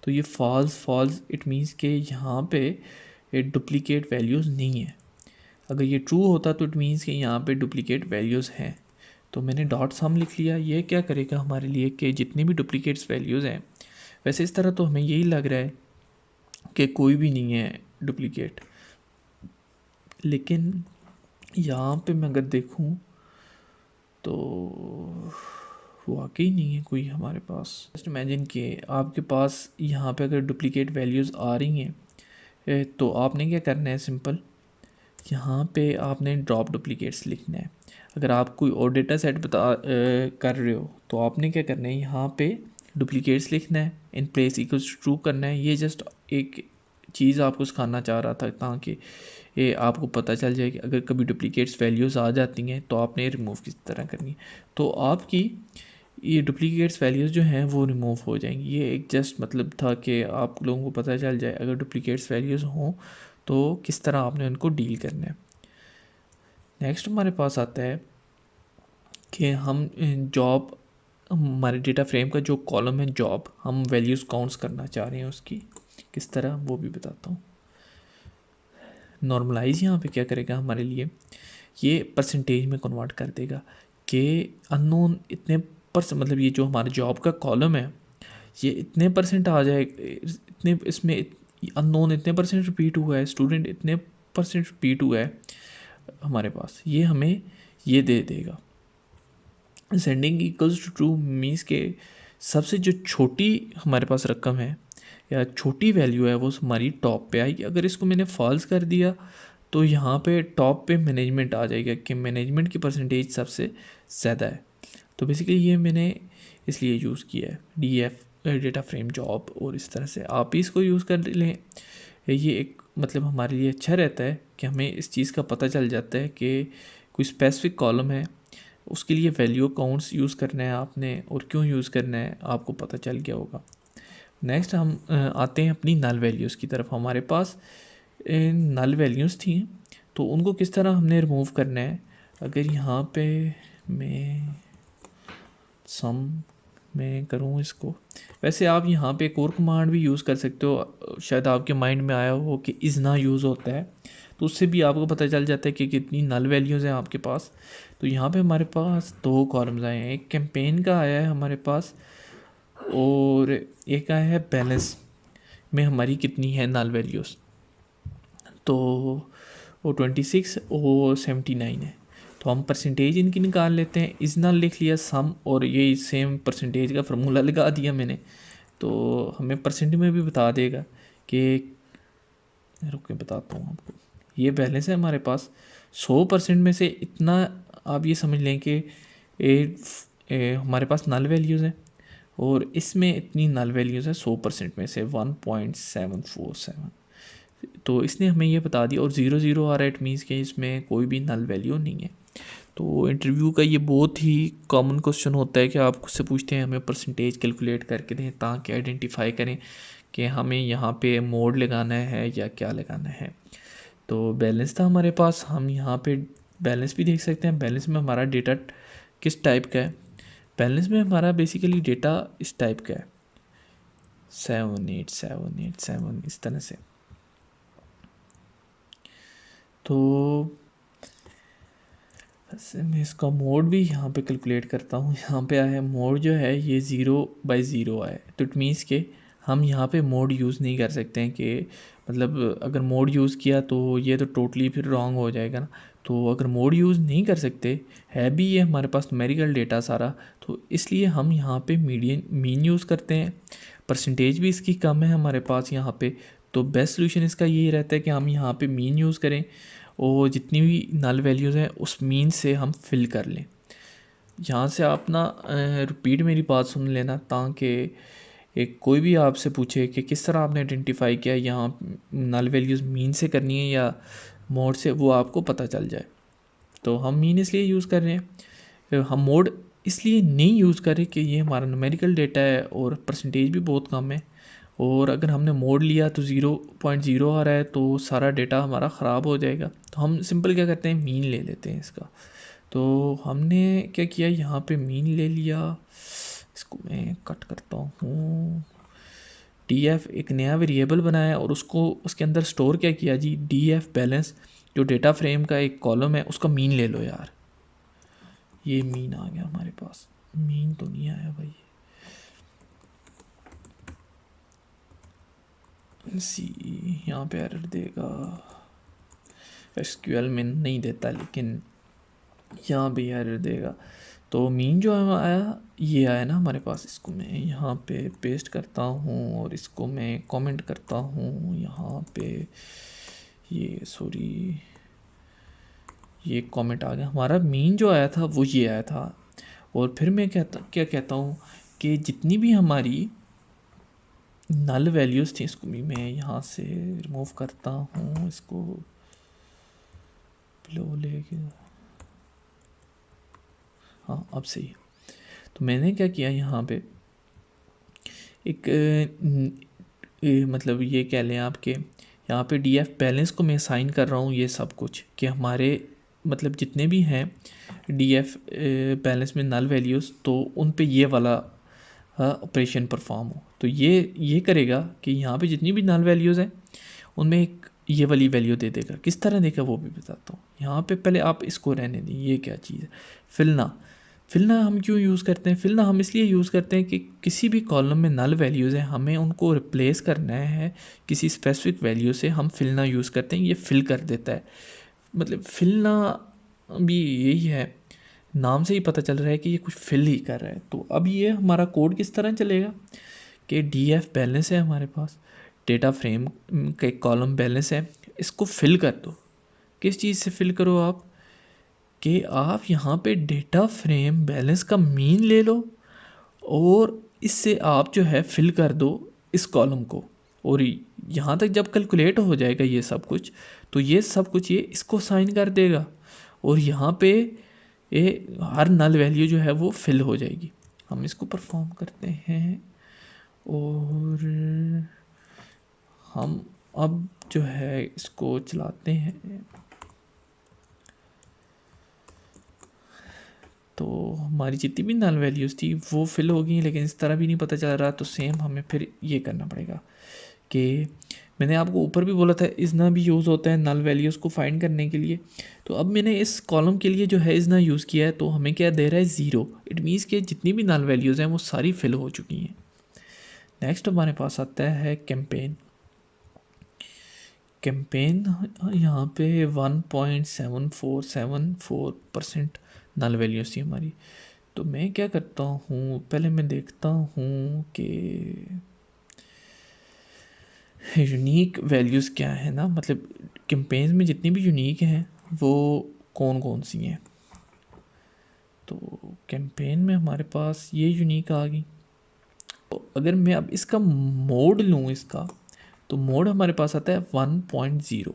तो ये फॉल्स इट मीन्स कि यहाँ पे डुप्लीकेट वैल्यूज़ नहीं है। अगर ये ट्रू होता तो इट मीन्स कि यहाँ पे डुप्लीकेट वैल्यूज़ हैं। तो मैंने डॉट सम लिख लिया। ये क्या करेगा हमारे लिए कि जितनी भी डुप्लीकेट्स वैल्यूज़ हैं, वैसे इस तरह तो हमें यही लग रहा है कि कोई भी नहीं है डुप्लीकेट, लेकिन यहाँ पे मैं अगर देखूँ तो वाकई नहीं है कोई हमारे पास। जस्ट इमेजिन कि आपके पास यहाँ पे अगर डुप्लीकेट वैल्यूज़ आ रही हैं तो आपने क्या करना है, सिंपल यहाँ पे आपने ड्रॉप डुप्लीकेट्स लिखना है। अगर आप कोई और डेटा सेट कर रहे हो तो आपने क्या करना है, यहाँ पे डुप्लीकेट्स लिखना है, in place equals to true करना है। ये जस्ट एक चीज़ आपको सिखाना चाह रहा था ताकि ये आपको पता चल जाए कि अगर कभी डुप्लीकेट्स वैल्यूज़ आ जाती हैं तो आपने रिमूव किस तरह करनी है। तो आपकी ये डुप्लीकेट्स वैल्यूज़ जो हैं वो रिमूव हो जाएंगी। ये एक जस्ट मतलब था कि आप लोगों को पता चल जाए अगर डुप्लीकेट्स वैल्यूज़ हों तो किस तरह आपने उनको डील करना है। नेक्स्ट हमारे पास आता है कि हम जॉब, हमारे डेटा फ्रेम का जो कॉलम है जॉब, हम वैल्यूज़ काउंट्स करना चाह रहे हैं उसकी किस तरह, वो भी बताता हूँ। नॉर्मलाइज यहाँ पे क्या करेगा हमारे लिए, ये परसेंटेज में कन्वर्ट कर देगा कि अननोन इतने परसेंट, मतलब ये जो हमारा जॉब का कॉलम है ये इतने परसेंट आ जाए, इतने इसमें अननोन इतने परसेंट रिपीट हुआ है, स्टूडेंट इतने परसेंट रिपीट हुआ है हमारे पास, ये हमें ये दे देगा। Sending equals to true means के सबसे जो छोटी हमारे पास रकम है या छोटी वैल्यू है वो हमारी टॉप पे आएगी। अगर इसको मैंने फॉल्स कर दिया तो यहाँ पे टॉप पे मैनेजमेंट आ जाएगा कि मैनेजमेंट की परसेंटेज सबसे ज़्यादा है। तो बेसिकली ये मैंने इसलिए यूज़ किया है DF डेटा फ्रेम जॉब, और इस तरह से आप भी इसको यूज़ कर लें। ये एक मतलब हमारे लिए अच्छा रहता है कि हमें इस चीज़ का पता चल जाता है कि कोई स्पेसिफिक कॉलम है उसके लिए वैल्यू काउंट्स यूज़ करना है आपने, और क्यों यूज़ करना है आपको पता चल गया होगा। नेक्स्ट हम आते हैं अपनी नल वैल्यूज़ की तरफ। हमारे पास नल वैल्यूज़ थी तो उनको किस तरह हमने रिमूव करना है। अगर यहाँ पे मैं सम में करूँ इसको, वैसे आप यहाँ पे एक और कमांड भी यूज़ कर सकते हो, शायद आपके माइंड में आया हो कि इज़ना यूज़ होता है, तो उससे भी आपको पता चल जाता है कि कितनी नल वैल्यूज़ हैं आपके पास। तो यहाँ पे हमारे पास 2 कॉलम्स आए हैं, एक कैंपेन का आया है हमारे पास और एक आया है बैलेंस में हमारी कितनी है नल वैल्यूज़। तो वो 26 और 79 है। तो हम परसेंटेज इनकी निकाल लेते हैं। इस नल लिख लिया सम, और ये सेम परसेंटेज का फार्मूला लगा दिया मैंने तो हमें परसेंट में भी बता देगा कि, रुक के बताता हूँ आपको, ये बैलेंस है हमारे पास 100% में से इतना आप ये समझ लें कि हमारे पास नल वैल्यूज़ हैं और इसमें इतनी नल वैल्यूज़ हैं 100% में से 1.747। तो इसने हमें ये बता दिया और 0 0 आ रहा है, इट मीन्स कि इसमें कोई भी नल वैल्यू नहीं है। तो इंटरव्यू का ये बहुत ही कॉमन क्वेश्चन होता है कि आप उससे पूछते हैं हमें परसेंटेज कैलकुलेट करके दें ताकि आइडेंटिफाई करें कि हमें यहाँ पे मोड लगाना है या क्या लगाना है। तो बैलेंस था हमारे पास, हम यहाँ पे बैलेंस भी देख सकते हैं। बैलेंस में हमारा डेटा किस टाइप का है, बैलेंस में हमारा बेसिकली डेटा इस टाइप का है 78787 इस तरह से। तो वैसे मैं इसका मोड भी यहाँ पे कैलकुलेट करता हूँ। यहाँ पे आया है मोड जो है ये 0/0 आया है, तो इट मीन्स के हम यहाँ पे मोड यूज़ नहीं कर सकते हैं कि मतलब अगर मोड यूज़ किया तो ये तो टोटली फिर रॉन्ग हो जाएगा ना। तो अगर मोड यूज़ नहीं कर सकते, है भी ये हमारे पास न्यूमेरिकल डेटा सारा, तो इसलिए हम यहाँ पे मीन यूज़ करते हैं। परसेंटेज भी इसकी कम है हमारे पास यहाँ पे, तो बेस्ट सोल्यूशन इसका यही रहता है कि हम यहाँ पे मीन यूज़ करें और जितनी भी नल वैल्यूज़ हैं उस मीन से हम फिल कर लें। यहाँ से आप ना रिपीट मेरी बात सुन लेना ताकि एक कोई भी आपसे पूछे कि किस तरह आपने आइडेंटिफाई किया यहाँ नल वैल्यूज़ मीन से करनी है या मोड से, वो आपको पता चल जाए। तो हम मीन इसलिए यूज़ कर रहे हैं, हम मोड इसलिए नहीं यूज़ कर रहे कि ये हमारा न्यूमेरिकल डेटा है और परसेंटेज भी बहुत कम है, और अगर हमने मोड लिया तो 0.0 आ रहा है तो सारा डेटा हमारा ख़राब हो जाएगा। तो हम सिंपल क्या करते हैं, मीन ले लेते हैं इसका। तो हमने क्या किया, यहाँ पे मीन ले लिया, इसको मैं कट करता हूँ। df एक नया वेरिएबल बनाया और उसको उसके अंदर स्टोर क्या किया जी, df बैलेंस जो डेटा फ्रेम का एक कॉलम है उसका मीन ले लो यार। ये मीन आ गया हमारे पास, मीन तो नहीं आया भाई, सी यहाँ पे एरर देगा, SQL में नहीं देता लेकिन यहाँ भी एरर देगा। तो मीन जो आया ये आया ना हमारे पास, इसको मैं यहाँ पे पेस्ट करता हूँ और इसको मैं कमेंट करता हूँ यहाँ पे, ये सॉरी ये कमेंट आ गया। हमारा मीन जो आया था वो ये आया था। और फिर मैं क्या कहता हूँ कि जितनी भी हमारी नल वैल्यूज़ थी, इसको भी मैं यहाँ से रिमूव करता हूँ, इसको लो लेके, हाँ अब सही है। तो मैंने क्या किया यहाँ पे एक मतलब ये कह लें आपके यहाँ पे df बैलेंस को मैं साइन कर रहा हूँ ये सब कुछ कि हमारे मतलब जितने भी हैं df बैलेंस में नल वैल्यूज़, तो उन पे ये वाला ऑपरेशन परफॉर्म हो। तो ये करेगा कि यहाँ पे जितनी भी नल वैल्यूज़ हैं उनमें एक ये वाली वैल्यू दे देगा। किस तरह देगा वो भी बताता हूँ। यहाँ पे पहले आप इसको रहने दें, ये क्या चीज़ है, फिलना हम क्यों यूज़ करते हैं, फिलना हम इसलिए यूज़ करते हैं कि किसी भी कॉलम में नल वैल्यूज़ हैं, हमें उनको रिप्लेस करना है किसी स्पेसिफिक वैल्यू से, हम फिलना यूज़ करते हैं, ये फिल कर देता है। मतलब फिलना भी यही है, नाम से ही पता चल रहा है कि ये कुछ फिल ही कर रहा है। तो अब ये हमारा कोड किस तरह चलेगा कि df बैलेंस है हमारे पास, डेटा फ्रेम का एक कॉलम बैलेंस है, इसको फिल कर दो। किस चीज़ से फिल करो आप, कि आप यहाँ पे डेटा फ्रेम बैलेंस का मीन ले लो और इससे आप जो है फिल कर दो इस कॉलम को, और यहाँ तक जब कैलकुलेट हो जाएगा ये सब कुछ, तो ये सब कुछ ये इसको साइन कर देगा और यहाँ पे ये हर नल वैल्यू जो है वो फिल हो जाएगी। हम इसको परफॉर्म करते हैं और हम अब जो है इसको चलाते हैं, तो हमारी जितनी भी नल वैल्यूज़ थी वो फिल हो गई, लेकिन इस तरह भी नहीं पता चल रहा। तो सेम हमें फिर ये करना पड़ेगा कि मैंने आपको ऊपर भी बोला था इजना भी यूज़ होता है नल वैल्यूज़ को फाइंड करने के लिए। तो अब मैंने इस कॉलम के लिए जो है इजना यूज़ किया है, तो हमें क्या दे रहा है 0। इट मीन्स कि जितनी भी नल वैल्यूज़ हैं वो सारी फिल हो चुकी हैं। नेक्स्ट हमारे पास आता है कैंपेन यहाँ पे 1.7474% नल वैल्यूज़ थी हमारी। तो मैं क्या करता हूँ, पहले मैं देखता हूँ कि यूनिक वैल्यूज़ क्या है ना, मतलब कैंपेन्स में जितनी भी यूनिक हैं वो कौन कौन सी हैं। तो कैंपेन में हमारे पास ये यूनिक आ गई। तो अगर मैं अब इसका मोड लूँ इसका, तो मोड हमारे पास आता है 1.0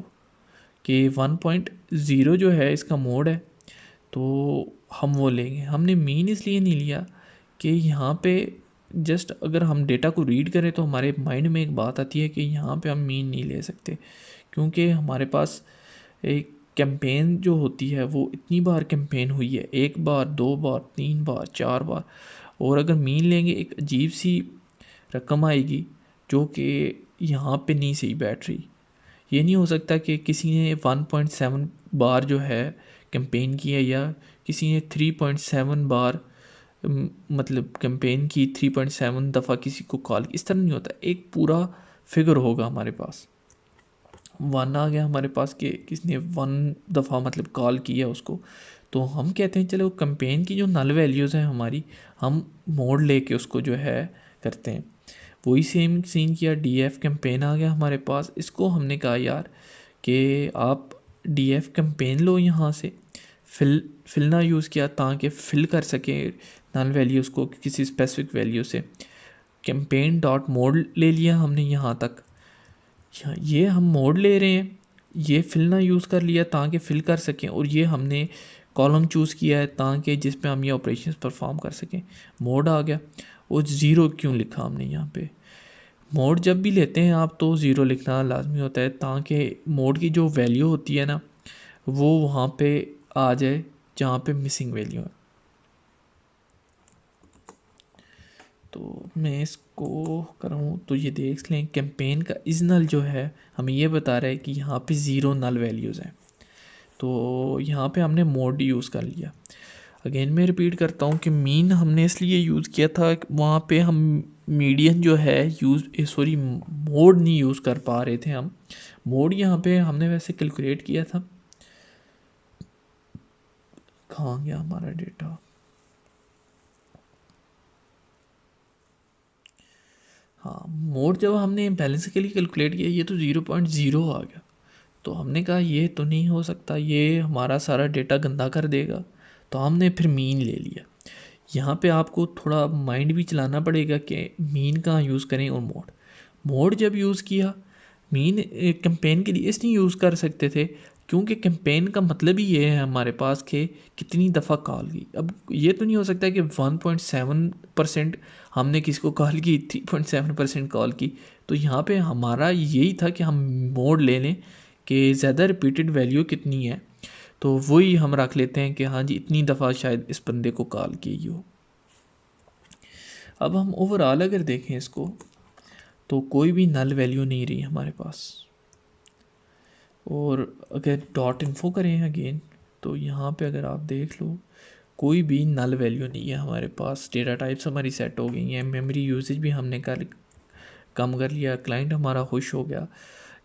कि 1.0 जो है इसका मोड है। तो हम वो लेंगे। हमने मीन इसलिए नहीं लिया कि यहाँ पे जस्ट अगर हम डेटा को रीड करें तो हमारे माइंड में एक बात आती है कि यहाँ पे हम मीन नहीं ले सकते, क्योंकि हमारे पास एक कैंपेन जो होती है वो इतनी बार कैंपेन हुई है, 1 बार 2 बार 3 बार 4 बार, और अगर मीन लेंगे एक अजीब सी रकम आएगी जो कि यहाँ पे नहीं सही बैठ रही। ये नहीं हो सकता कि किसी ने 1.7 बार जो है कैंपेन की है, या किसी ने 3.7 बार मतलब कैंपेन की, 3.7 दफ़ा किसी को कॉल की। इस तरह नहीं होता, एक पूरा फिगर होगा हमारे पास। 1 आ गया हमारे पास कि किसने 1 दफ़ा मतलब कॉल किया उसको। तो हम कहते हैं चलो कैंपेन की जो नल वैल्यूज़ हैं हमारी, हम मोड लेके उसको जो है करते हैं। वही सेम सीन किया, DF कैंपेन आ गया हमारे पास। इसको हमने कहा यार कि आप DF कैंपेन लो, यहाँ से फिलना यूज़ किया ताकि फिल कर सकें नल वैल्यूज़ को किसी स्पेसिफिक वैल्यू से। कैंपेन डॉट मोड ले लिया हमने यहाँ तक, ये हम मोड ले रहे हैं, ये फिलना यूज़ कर लिया ताकि फिल कर सकें, और ये हमने कॉलम चूज़ किया है ताकि जिस पे हम ये ऑपरेशंस परफॉर्म कर सकें। मोड आ गया। और ज़ीरो क्यों लिखा हमने यहाँ पे? मोड जब भी लेते हैं आप तो ज़ीरो लिखना लाजमी होता है ताकि मोड की जो वैल्यू होती है ना वो वहाँ पे आ जाए जहाँ पे मिसिंग वैल्यू है। तो मैं इसको करूँ तो ये देख लें, कैंपेन का इस नल जो है हमें ये बता रहा है कि यहाँ पे ज़ीरो नल वैल्यूज़ हैं। तो यहाँ पे हमने मोड यूज़ कर लिया। अगेन मैं रिपीट करता हूँ कि मीन हमने इसलिए यूज़ किया था, वहाँ पे हम मीडियन जो है मोड नहीं यूज़ कर पा रहे थे हम। मोड यहाँ पे हमने वैसे कैलकुलेट किया था। कहाँ गया हमारा डेटा? हाँ, मोड जब हमने बैलेंस के लिए कैलकुलेट किया ये तो 0.0 आ गया। तो हमने कहा ये तो नहीं हो सकता, ये हमारा सारा डेटा गंदा कर देगा। तो हमने फिर मीन ले लिया। यहाँ पे आपको थोड़ा माइंड भी चलाना पड़ेगा कि मीन कहाँ यूज़ करें और मोड जब यूज़ किया, मीन कैंपेन के लिए इसलिए यूज़ कर सकते थे क्योंकि कैंपेन का मतलब ही ये है हमारे पास कि कितनी दफ़ा कॉल की। अब ये तो नहीं हो सकता कि 1.7% हमने किसको कॉल की, 3.7% कॉल की। तो यहाँ पे हमारा यही था कि हम मोड ले लें कि ज़्यादा रिपीटेड वैल्यू कितनी है, तो वही हम रख लेते हैं कि हाँ जी इतनी दफ़ा शायद इस बंदे को कॉल की हो। अब हम ओवरऑल अगर देखें इसको तो कोई भी नल वैल्यू नहीं रही हमारे पास। और अगर डॉट इन्फो करें अगेन तो यहाँ पे अगर आप देख लो कोई भी नल वैल्यू नहीं है हमारे पास। डेटा टाइप्स हमारी सेट हो गई हैं, मेमोरी यूसेज भी हमने कम कर लिया, क्लाइंट हमारा खुश हो गया।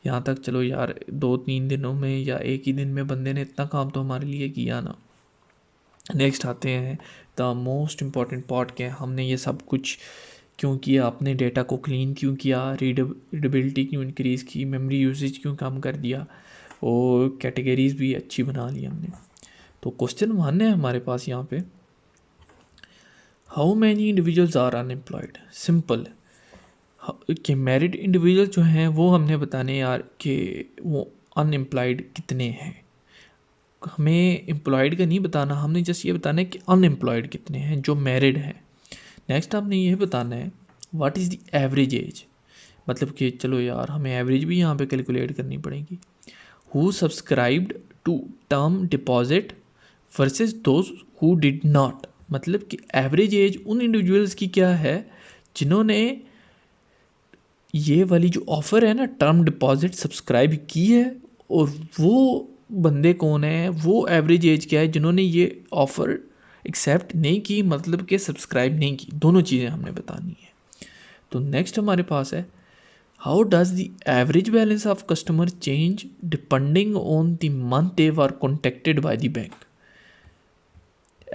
यहाँ तक चलो यार 2-3 दिनों में या एक ही दिन में बंदे ने इतना काम तो हमारे लिए किया ना। नेक्स्ट आते हैं द मोस्ट इम्पॉर्टेंट पार्ट के, हमने ये सब कुछ क्यों किया, अपने डेटा को क्लीन क्यों किया, रीडेबिलिटी क्यों इंक्रीज़ की, मेमोरी यूसेज क्यों कम कर दिया, और कैटेगरीज भी अच्छी बना ली हमने। तो क्वेश्चन 1 है हमारे पास यहाँ पे, how many individuals are unemployed. Simple कि मैरिड इंडिविजुअल जो हैं वो हमने बताने यार कि वो अनएम्प्लॉयड कितने हैं। हमें एम्प्लॉयड का नहीं बताना, हमने जस्ट ये बताना है कि अनएम्प्लॉयड कितने हैं जो मैरिड हैं। नेक्स्ट हमने ये बताना है what is the average age, मतलब कि चलो यार हमें एवरेज भी यहाँ पे कैलकुलेट करनी पड़ेगी। Who subscribed to term deposit versus those who did not, मतलब कि एवरेज एज उन इंडिविजुअल्स की क्या है जिन्होंने ये वाली जो ऑफ़र है ना टर्म डिपॉजिट सब्सक्राइब की है, और वो बंदे कौन है, वो एवरेज एज क्या है जिन्होंने ये ऑफ़र एक्सेप्ट नहीं की, मतलब कि सब्सक्राइब नहीं की। दोनों चीज़ें हमने बतानी है। तो नेक्स्ट हमारे पास है how does the average balance of customer change depending on the month they were contacted by the bank.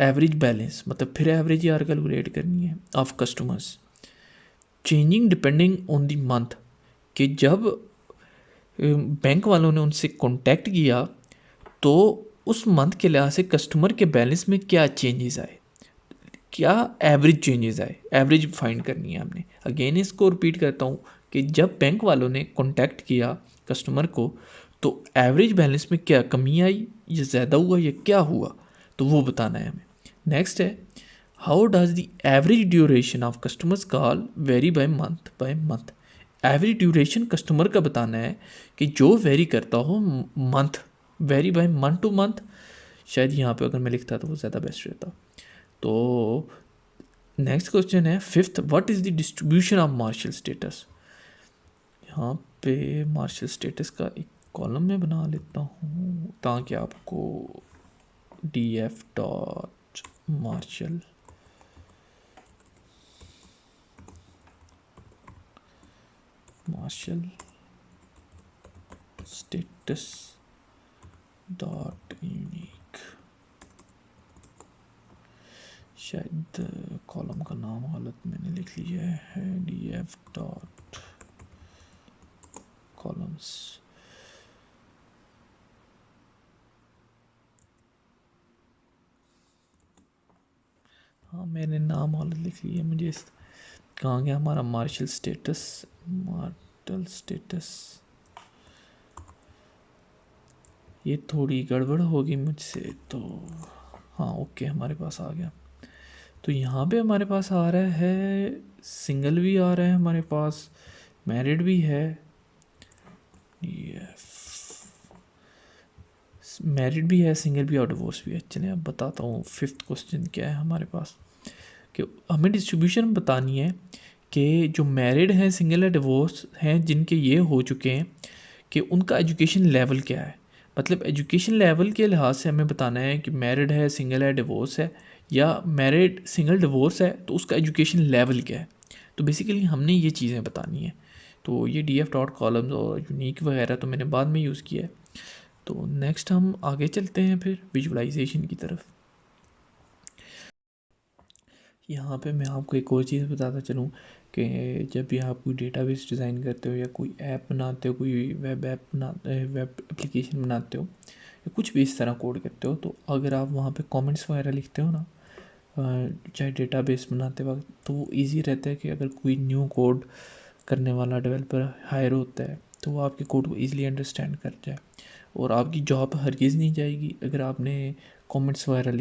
Average balance, मतलब फिर एवरेज यार कैलकुलेट करनी है of customers changing depending on the month, कि जब बैंक वालों ने उनसे कांटेक्ट किया तो उस मंथ के लिहाज से कस्टमर के बैलेंस में क्या चेंजेस आए, क्या एवरेज चेंजेस आए, एवरेज फाइंड करनी है हमने। अगेन इसको रिपीट करता हूँ कि जब बैंक वालों ने कांटेक्ट किया कस्टमर को तो एवरेज बैलेंस में क्या कमी आई, या ज़्यादा हुआ या क्या हुआ, तो वो बताना है हमें। नेक्स्ट है how does the average duration of customers call very by month. Average duration customer का बताना है कि जो वेरी करता हो month, very by month two month. शायद यहाँ पे अगर मैं लिखता तो वो ज़्यादा बेस्ट रहता। तो नेक्स्ट क्वेश्चन है fifth, what is the distribution of marital status. यहाँ पे मार्शल स्टेटस का एक कॉलम में बना लेता हूँ ताकि आपको df dot marital status dot unique, शायद कॉलम का नाम गलत मैंने लिख लिया है, df डॉट कॉलम्स। हाँ मैंने नाम गलत लिख लिया, मुझे इस कहाँ गया हमारा मार्शल स्टेटस ये थोड़ी गड़बड़ होगी मुझसे तो। हाँ ओके हमारे पास आ गया। तो यहाँ पे हमारे पास आ रहा है सिंगल भी आ रहा है हमारे पास, मैरिड भी है, मैरिड भी है, सिंगल भी और डिवोर्स भी है। चलिए अब बताता हूँ फिफ्थ क्वेश्चन क्या है हमारे पास, कि हमें डिस्ट्रीब्यूशन बतानी है कि जो मैरिड हैं, सिंगल है, डिवोर्स हैं, जिनके ये हो चुके हैं, कि उनका एजुकेशन लेवल क्या है। मतलब एजुकेशन लेवल के लिहाज से हमें बताना है कि मैरिड है, सिंगल है, डिवोर्स है, या मैरिड सिंगल डिवोर्स है तो उसका एजुकेशन लेवल क्या है। तो बेसिकली हमने ये चीज़ें बतानी है। तो ये df डॉट कॉलम्स और यूनिक वगैरह तो मैंने बाद में यूज़ किया है। तो नेक्स्ट हम आगे चलते हैं फिर विजुअलाइजेशन की तरफ। यहाँ पे मैं आपको एक और चीज़ बताता चलूँ कि जब भी आप कोई डेटाबेस डिज़ाइन करते हो या कोई ऐप बनाते हो, कोई वेब ऐप बनाते, वेब एप्लीकेशन बनाते हो या कुछ भी इस तरह कोड करते हो, तो अगर आप वहाँ पे कमेंट्स वगैरह लिखते हो ना, चाहे डेटाबेस बनाते वक्त, तो वो ईजी रहता है कि अगर कोई न्यू कोड करने वाला डेवलपर हायर होता है तो वो आपके कोड को ईज़िली अंडरस्टैंड कर जाए और आपकी जॉब हरगिज़ नहीं जाएगी अगर आपने कमेंट्स वगैरह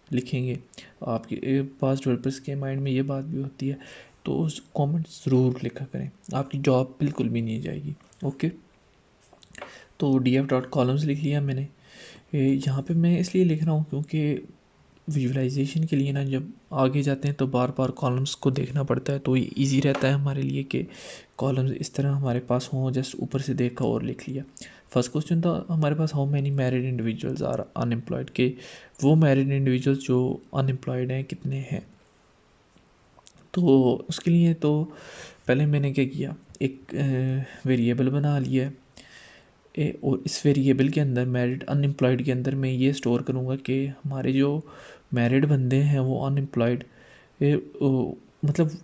लिखेंगे। आपके पास डेवलपर्स के माइंड में ये बात भी होती है, तो उस कमेंट्स ज़रूर लिखा करें, आपकी जॉब बिल्कुल भी नहीं जाएगी। ओके, तो df डॉट कॉलम्स लिख लिया मैंने। यहाँ पे मैं इसलिए लिख रहा हूँ क्योंकि विजुअलाइजेशन के लिए ना जब आगे जाते हैं तो बार बार कॉलम्स को देखना पड़ता है, तो ये इजी रहता है हमारे लिए कि कॉलम्स इस तरह हमारे पास हों, जस्ट ऊपर से देखा और लिख लिया। फर्स्ट क्वेश्चन था हमारे पास, how many married individuals are unemployed, के वो मैरिड इंडिविजुअल्स जो अनएम्प्लॉयड हैं कितने हैं। तो उसके लिए तो पहले मैंने क्या किया, एक वेरिएबल बना लिया है, और इस वेरिएबल के अंदर मैरिड अनएम्प्लॉयड के अंदर मैं ये स्टोर करूँगा कि हमारे जो मैरिड बंदे हैं वो अनएम्प्लॉयड, मतलब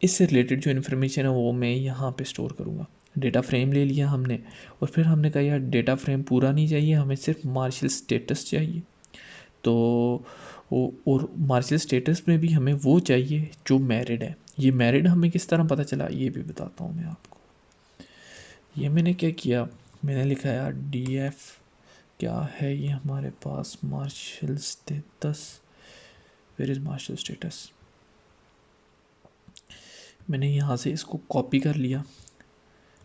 इससे रिलेटेड जो इन्फॉर्मेशन है वो मैं यहाँ पे स्टोर करूँगा। डेटा फ्रेम ले लिया हमने और फिर हमने कहा यार डेटा फ्रेम पूरा नहीं चाहिए, हमें सिर्फ मार्शल स्टेटस चाहिए। तो और मार्शल स्टेटस में भी हमें वो चाहिए जो मैरिड है। ये मैरिड हमें किस तरह पता चला ये भी बताता हूँ मैं आपको। ये मैंने क्या किया, मैंने लिखा यार df क्या है ये हमारे पास, marital status, where is marital status. मैंने यहाँ से इसको कॉपी कर लिया,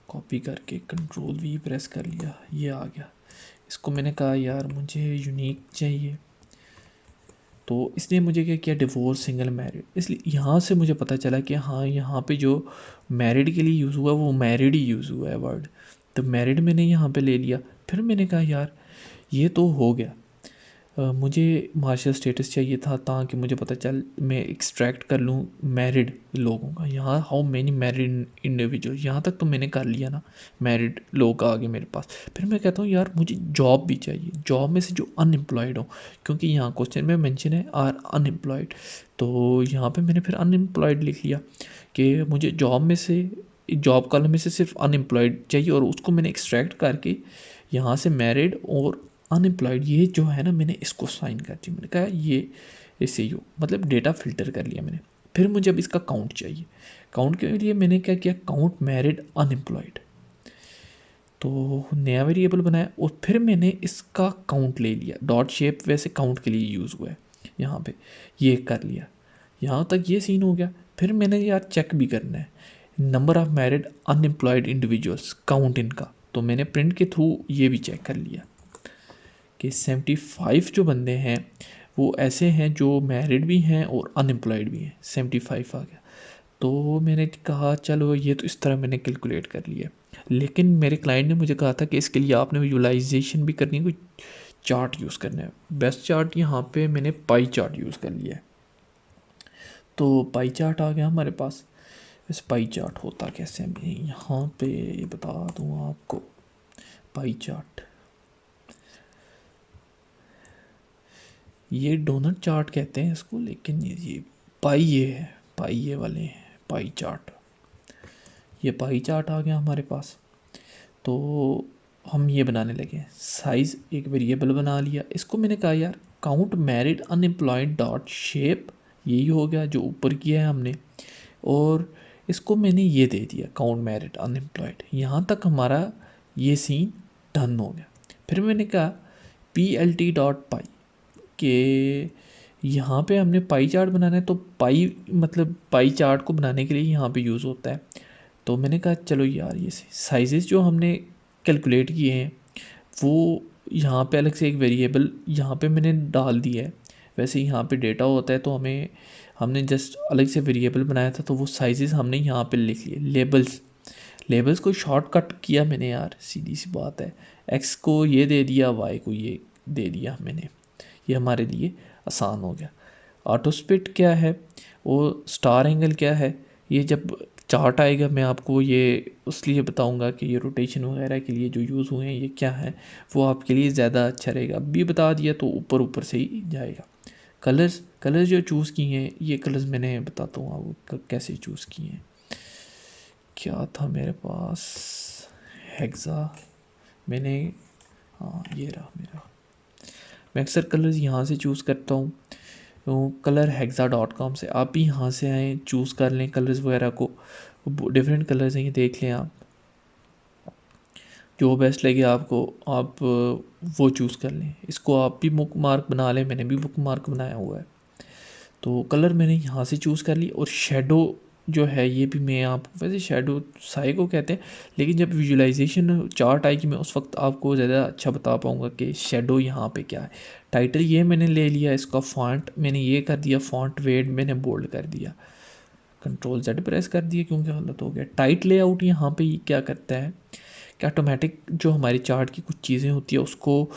कॉपी करके कंट्रोल V प्रेस कर लिया, ये आ गया। इसको मैंने कहा यार मुझे यूनिक चाहिए, तो इसने मुझे क्या किया, डिवोर्स सिंगल मैरिड, इसलिए यहाँ से मुझे पता चला कि हाँ यहाँ पे जो मैरिड के लिए यूज़ हुआ वो मैरिड ही यूज़ हुआ है वर्ड, तो मैरिड मैंने यहाँ पे ले लिया। फिर मैंने कहा यार ये तो हो गया, मुझे मार्शल स्टेटस चाहिए था ताकि मुझे पता चल मैं एक्सट्रैक्ट कर लूँ मैरिड लोगों का। यहाँ हाउ मैनी मैरिड इंडिविजुअल, यहाँ तक तो मैंने कर लिया ना, मैरिड लोग आ गए मेरे पास। फिर मैं कहता हूँ यार मुझे जॉब भी चाहिए, जॉब में से जो अनएम्प्लॉयड हो, क्योंकि यहाँ क्वेश्चन में मेंशन है आर अनएम्प्लॉयड। तो यहाँ पे मैंने फिर अनएम्प्लॉयड लिख लिया कि मुझे जॉब में से, जॉब कॉलम में से सिर्फ अनएम्प्लॉयड चाहिए, और उसको मैंने एक्सट्रैक्ट करके यहाँ से मैरिड और अनएम्प्लॉयड ये जो है ना, मैंने इसको साइन कर दी। मैंने कहा ये ऐसे ही हो, मतलब डेटा फिल्टर कर लिया मैंने। फिर मुझे अब इसका काउंट चाहिए। काउंट के लिए मैंने क्या किया, काउंट मैरिड अनएम्प्लॉयड, तो नया वेरिएबल बनाया और फिर मैंने इसका काउंट ले लिया। डॉट शेप वैसे काउंट के लिए यूज़ हुआ है यहाँ पे, ये कर लिया। यहाँ तक ये सीन हो गया। फिर मैंने यार चेक भी करना है number of married unemployed individuals, count इनका, तो मैंने प्रिंट के थ्रू ये भी चेक कर लिया कि 75 जो बंदे हैं वो ऐसे हैं जो मैरिड भी हैं और अनएम्प्लॉयड भी हैं। 75 आ गया। तो मैंने कहा चलो ये तो इस तरह मैंने कैलकुलेट कर लिया। लेकिन मेरे क्लाइंट ने मुझे कहा था कि इसके लिए आपने विजुअलाइजेशन भी करनी है, कोई चार्ट यूज़ करना है। बेस्ट चार्ट यहाँ पे मैंने पाई चार्ट यूज़ कर लिया है। तो पाई चार्ट आ गया हमारे पास। इस पाई चार्ट होता कैसे, मैं यहाँ पे ये बता दूँ आपको। पाई चार्ट, ये डोनट चार्ट कहते हैं इसको, लेकिन ये पाई ये है, पाई ये वाले हैं पाई चार्ट। ये पाई चार्ट आ गया हमारे पास। तो हम ये बनाने लगे, साइज़ एक वेरिएबल बना लिया। इसको मैंने कहा यार count married unemployed dot shape, यही हो गया जो ऊपर किया है हमने, और इसको मैंने ये दे दिया काउंट मैरिड अनएम्प्लॉयड। यहाँ तक हमारा ये सीन डन हो गया। फिर मैंने कहा PLT डॉट पाई कि यहाँ पे हमने पाई चार्ट बनाना है, तो पाई मतलब पाई चार्ट को बनाने के लिए यहाँ पे यूज़ होता है। तो मैंने कहा चलो यार ये साइजेस जो हमने कैलकुलेट किए हैं वो यहाँ पे अलग से एक वेरिएबल यहाँ पे मैंने डाल दिया है। वैसे यहाँ पे डेटा होता है तो हमने जस्ट अलग से वेरिएबल बनाया था, तो वो साइजेस हमने यहाँ पे लिख लिए। लेबल्स को शॉर्टकट किया मैंने यार, सीधी सी बात है। एक्स को ये दे दिया, वाई को ये दे दिया मैंने, ये हमारे लिए आसान हो गया। ऑटो स्प्लिट क्या है, वो स्टार एंगल क्या है, ये जब चार्ट आएगा मैं आपको ये उसलिए बताऊंगा कि ये रोटेशन वगैरह के लिए जो यूज़ हुए हैं ये क्या है, वो आपके लिए ज़्यादा अच्छा रहेगा। अब भी बता दिया तो ऊपर ऊपर से ही जाएगा। कलर्स जो चूज़ किए हैं, ये कलर्स मैंने बताता हूँ आपको कैसे चूज़ किए हैं। क्या था मेरे पास, हेक्सा, मैंने, हाँ ये रहा मेरा। मैं अक्सर कलर्स यहाँ से चूज़ करता हूँ, तो colorhexa.com से। आप भी यहाँ से आएँ, चूज़ कर लें कलर्स वगैरह को, डिफरेंट कलर्स हैं ये देख लें आप, जो बेस्ट लगे आपको आप वो चूज़ कर लें। इसको आप भी बुक मार्क बना लें, मैंने भी बुक मार्क बनाया हुआ है। तो कलर मैंने यहाँ से चूज़ कर ली। और शेडो जो है ये भी मैं आपको, वैसे शेडो साई को कहते हैं, लेकिन जब विजुअलाइजेशन चार्ट आएगी मैं उस वक्त आपको ज़्यादा अच्छा बता पाऊँगा कि शेडो यहाँ पे क्या है। टाइटल ये मैंने ले लिया, इसका फॉन्ट मैंने ये कर दिया, फॉन्ट वेट मैंने बोल्ड कर दिया, Ctrl Z प्रेस कर दिया क्योंकि गलत हो गया। टाइट लेआउट यहाँ पे क्या करता है कि ऑटोमेटिक जो हमारी चार्ट की कुछ चीज़ें होती है उसको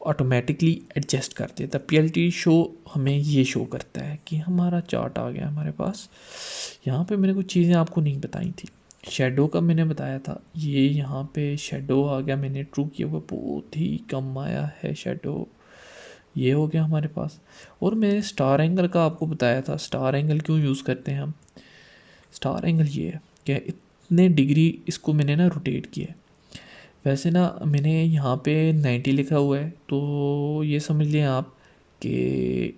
ऑटोमेटिकली एडजस्ट कर देता है। PLT शो हमें ये शो करता है कि हमारा चार्ट आ गया हमारे पास। यहाँ पे मैंने कुछ चीज़ें आपको नहीं बताई थी। शेडो का मैंने बताया था, ये यहाँ पे शेडो आ गया, मैंने ट्रू किया हुआ, बहुत ही कम आया है शेडो, ये हो गया हमारे पास। और मैंने स्टार एंगल का आपको बताया था, स्टार एंगल क्यों यूज़ करते हैं हम। स्टार एंगल ये है कि इतने डिग्री इसको मैंने ना रोटेट किया है। वैसे ना मैंने यहाँ पे 90 लिखा हुआ है, तो ये समझ लें आप कि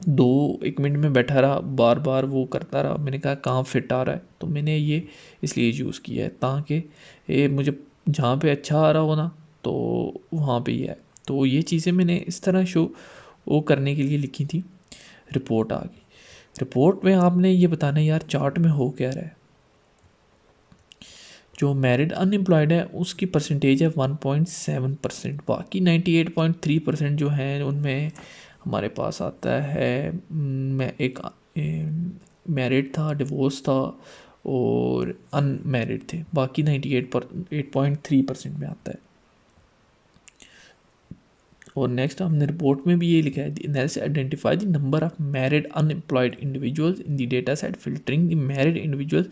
1 मिनट में बैठा रहा, बार बार वो करता रहा, मैंने कहा कहाँ फिट आ रहा है, तो मैंने ये इसलिए यूज़ किया है ताकि ये मुझे जहाँ पे अच्छा आ रहा हो ना तो वहाँ पे ही है। तो ये चीज़ें मैंने इस तरह शो वो करने के लिए लिखी थी। रिपोर्ट आ गई। रिपोर्ट में आपने ये बताना यार चार्ट में हो क्या रहा है। जो मैरिड अनएम्प्लॉयड है उसकी परसेंटेज है 1.7%, बाकी 98.3% जो हैं उनमें हमारे पास आता है मैं एक मैरिड था, डिवोर्स था और अनमैरिड थे, बाकी 98.3% में आता है। और नेक्स्ट हमने रिपोर्ट में भी ये लिखा है, the analysis identify the number of married unemployed individuals in the data set filtering the married individuals.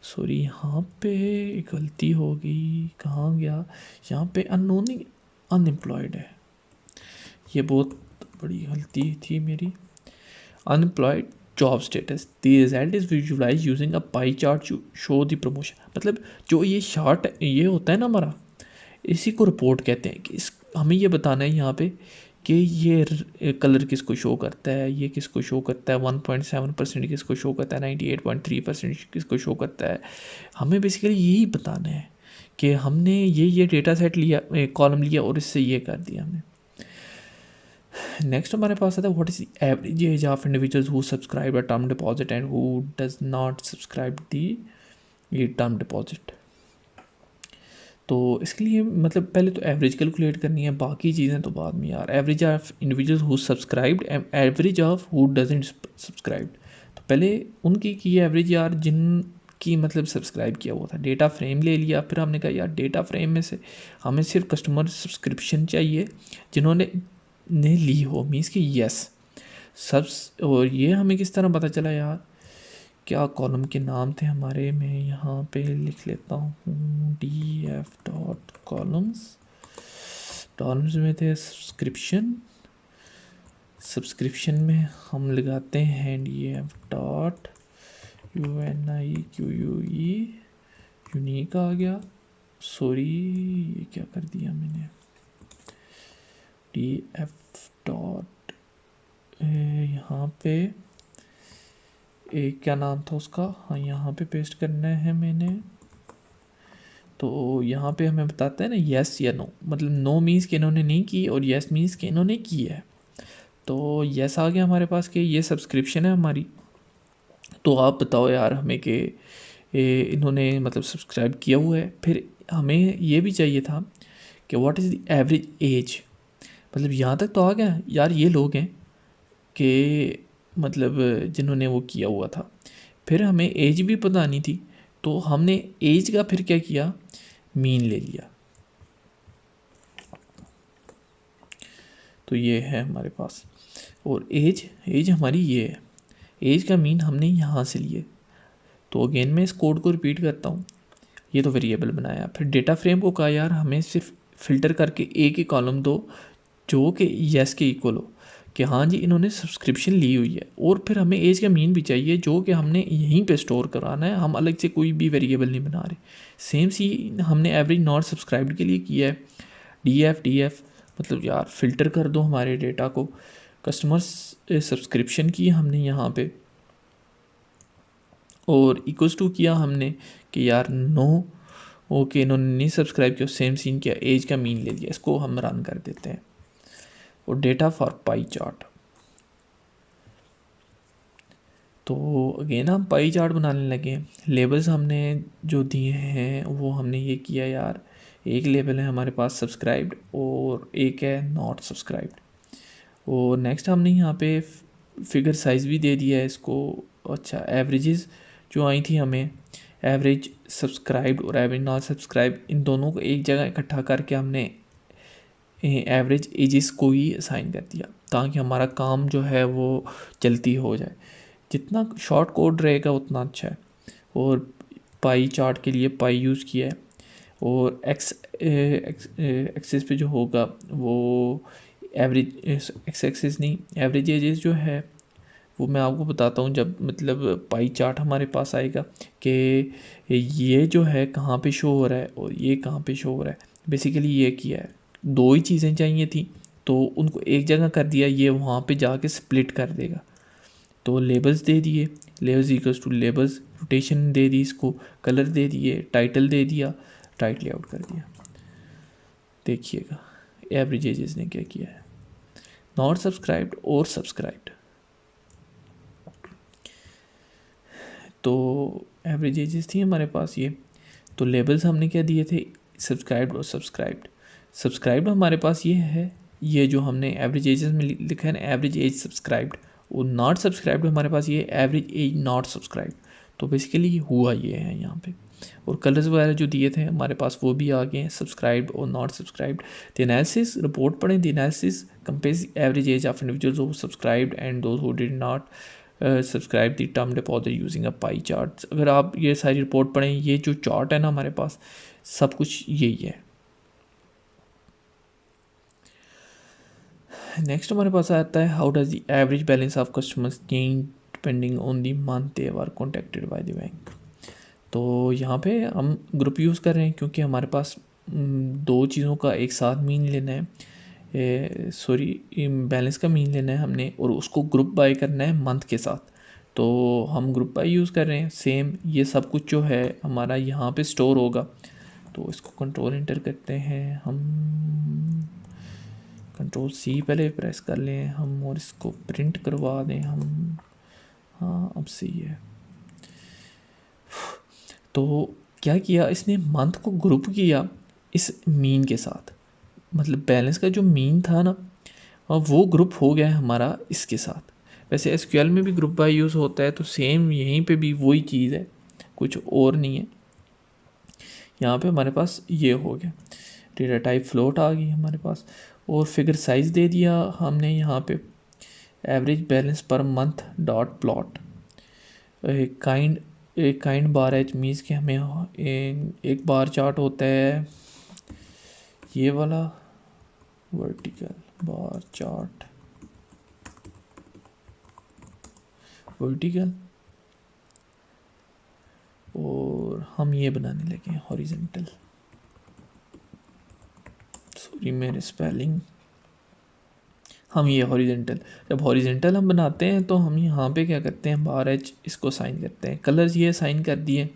Sorry, यहाँ पे गलती हो गई, कहाँ गया, यहाँ पे अननोन अनएम्प्लॉयड है, ये बहुत बड़ी गलती थी मेरी। Unemployed job status, the result is visualize using a pie chart to show the promotion. मतलब जो ये चार्ट ये होता है ना हमारा, इसी को रिपोर्ट कहते हैं कि हमें ये बताना है यहाँ पे कि ये कलर किसको शो करता है, ये किसको शो करता है, 1.7% किसको शो करता है, 98.3% किसको शो करता है। हमें बेसिकली यही बताना है कि हमने ये डेटा सेट लिया, कॉलम लिया और इससे ये कर दिया हमने। नेक्स्ट हमारे पास आता है what is the average age of individuals who subscribe a term deposit and who does not subscribe the term deposit. तो इसके लिए मतलब पहले तो एवरेज कैलकुलेट करनी है, बाकी चीज़ें तो बाद में यार। Average of individuals who subscribed, average of who doesn't subscribe. तो पहले उनकी की एवरेज यार जिनकी मतलब सब्सक्राइब किया हुआ था। डेटा फ्रेम ले लिया, फिर हमने कहा यार डेटा फ्रेम में से हमें सिर्फ कस्टमर सब्सक्रिप्शन चाहिए जिन्होंने ली हो, मीन्स कि यस और ये हमें किस तरह पता चला यार, क्या कॉलम के नाम थे हमारे, मैं यहाँ पे लिख लेता हूँ df.columns। कॉलम्स में थे सब्सक्रिप्शन में हम लगाते हैं df.unique, यूनिक आ गया, सॉरी ये क्या कर दिया मैंने, df डॉट यहाँ पे क्या नाम था उसका, हाँ यहाँ पे पेस्ट करना है मैंने। तो यहाँ पे हमें बताता है ना यस या नो, मतलब नो मीन्स कि इन्होंने नहीं की और यस मीन्स कि इन्होंने की है। तो यस आ गया हमारे पास कि ये सब्सक्रिप्शन है हमारी। तो आप बताओ यार हमें कि इन्होंने मतलब सब्सक्राइब किया हुआ है। फिर हमें ये भी चाहिए था कि what is the average age, मतलब यहाँ तक तो आ गया यार, ये लोग हैं कि मतलब जिन्होंने वो किया हुआ था। फिर हमें एज भी पता नहीं थी, तो हमने एज का फिर क्या किया, मीन ले लिया। तो ये है हमारे पास, और एज हमारी ये है, एज का मीन हमने यहाँ से लिए। तो अगेन मैं इस कोड को रिपीट करता हूँ, ये तो वेरिएबल बनाया। फिर डेटा फ्रेम को कहा यार हमें सिर्फ फ़िल्टर करके एक ही कॉलम दो जो कि यस के इक्वल हो, कि हाँ जी इन्होंने सब्सक्रिप्शन ली हुई है। और फिर हमें एज का मीन भी चाहिए जो कि हमने यहीं पे स्टोर कराना है, हम अलग से कोई भी वेरिएबल नहीं बना रहे। सेम सी हमने एवरेज नॉट सब्सक्राइब्ड के लिए किया है, डी एफ मतलब यार फ़िल्टर कर दो हमारे डेटा को, कस्टमर्स सब्सक्रिप्शन की हमने यहाँ पे, और इक्वल्स टू किया हमने कि यार नो ओके इन्होंने नहीं सब्सक्राइब किया, सेम सीन किया, एज का मीन ले लिया। इसको हम रन कर देते हैं। और डेटा फॉर पाई चार्ट, तो अगेन हम पाई चार्ट बनाने लगे। लेबल्स हमने जो दिए हैं वो हमने ये किया यार, एक लेबल है हमारे पास सब्सक्राइब्ड और एक है नॉट सब्सक्राइब्ड। और नेक्स्ट हमने यहाँ पे फिगर साइज़ भी दे दिया है इसको। अच्छा, एवरेजेस जो आई थी हमें, एवरेज सब्सक्राइब्ड और एवरेज नॉट सब्सक्राइब, इन दोनों को एक जगह इकट्ठा करके हमने एवरेज एजेस को ही असाइन कर दिया, ताकि हमारा काम जो है वो जल्दी हो जाए। जितना शॉर्ट कोड रहेगा उतना अच्छा है। और पाई चार्ट के लिए पाई यूज़ किया है, और एक्सेस पे जो होगा वो एवरेज, एक्सेस नहीं, एवरेज एजेस जो है वो मैं आपको बताता हूँ जब मतलब पाई चार्ट हमारे पास आएगा कि ये जो है कहाँ पे शो हो रहा है और ये कहाँ पे शो हो रहा है। बेसिकली ये किया है, दो ही चीज़ें चाहिए थी तो उनको एक जगह कर दिया, ये वहाँ पे जाके स्प्लिट कर देगा। तो लेबल्स दे दिए, labels equals to labels, rotation दे दी इसको, कलर दे दिए, टाइटल दे दिया, राइट लेआउट कर दिया। देखिएगा एवरेज एजेस ने क्या किया है, नॉट सब्सक्राइब्ड और सब्सक्राइब्ड। तो एवरेज एजेस थी हमारे पास ये। तो लेबल्स हमने क्या दिए थे, सब्सक्राइब्ड और सब्सक्राइब्ड। सब्सक्राइब्ड हमारे पास ये है, ये जो हमने एवरेज एजेस में लिखा है ना, एवरेज एज सब्सक्राइब्ड। और नॉट सब्सक्राइब्ड हमारे पास ये एवरेज एज नॉट सब्सक्राइब्ड। तो बेसिकली हुआ ये है यहाँ पे। और कलर्स वगैरह जो दिए थे हमारे पास वो भी आ गए हैं, सब्सक्राइब्ड और not subscribed. The analysis report पढ़ें। The analysis compares average age of individuals who subscribed and those who did not subscribe the term deposit using a pie chart. अगर आप ये सारी रिपोर्ट पढ़ें, ये जो चार्ट है ना हमारे पास सब कुछ यही है। नेक्स्ट हमारे पास आता है how does the average balance of customers change depending on the month they are contacted by the bank. तो यहाँ पे हम ग्रुप यूज़ कर रहे हैं क्योंकि हमारे पास दो चीज़ों का एक साथ मीन लेना है, सॉरी बैलेंस का मीन लेना है हमने और उसको ग्रुप बाय करना है मंथ के साथ। तो हम ग्रुप बाय यूज़ कर रहे हैं। सेम ये सब कुछ जो है हमारा यहाँ पे स्टोर होगा। तो इसको कंट्रोल इंटर करते हैं हम, कंट्रोल सी पहले प्रेस कर लें हम और इसको प्रिंट करवा दें हम। हाँ अब सही है। तो क्या किया इसने, मंथ को ग्रुप किया इस मीन के साथ, मतलब बैलेंस का जो मीन था ना वो ग्रुप हो गया है हमारा इसके साथ। वैसे एसक्यूएल में भी ग्रुप बाय यूज़ होता है, तो सेम यहीं पे भी वही चीज़ है, कुछ और नहीं है। यहाँ पे हमारे पास ये हो गया, डेटा टाइप फ्लोट आ गई हमारे पास और फिगर साइज़ दे दिया हमने यहाँ पे, average balance per month dot plot kind bar H means कि हमें एक बार चार्ट होता है ये वाला वर्टिकल बार चार्ट, वर्टिकल, और हम ये बनाने लगे हॉरिजेंटल। सॉरी मेरे स्पेलिंग, हम ये हॉरिजेंटल, जब हॉरिजेंटल हम बनाते हैं तो हम यहाँ पे क्या करते हैं, बार एच इसको साइन करते हैं। कलर्स ये साइन कर दिए,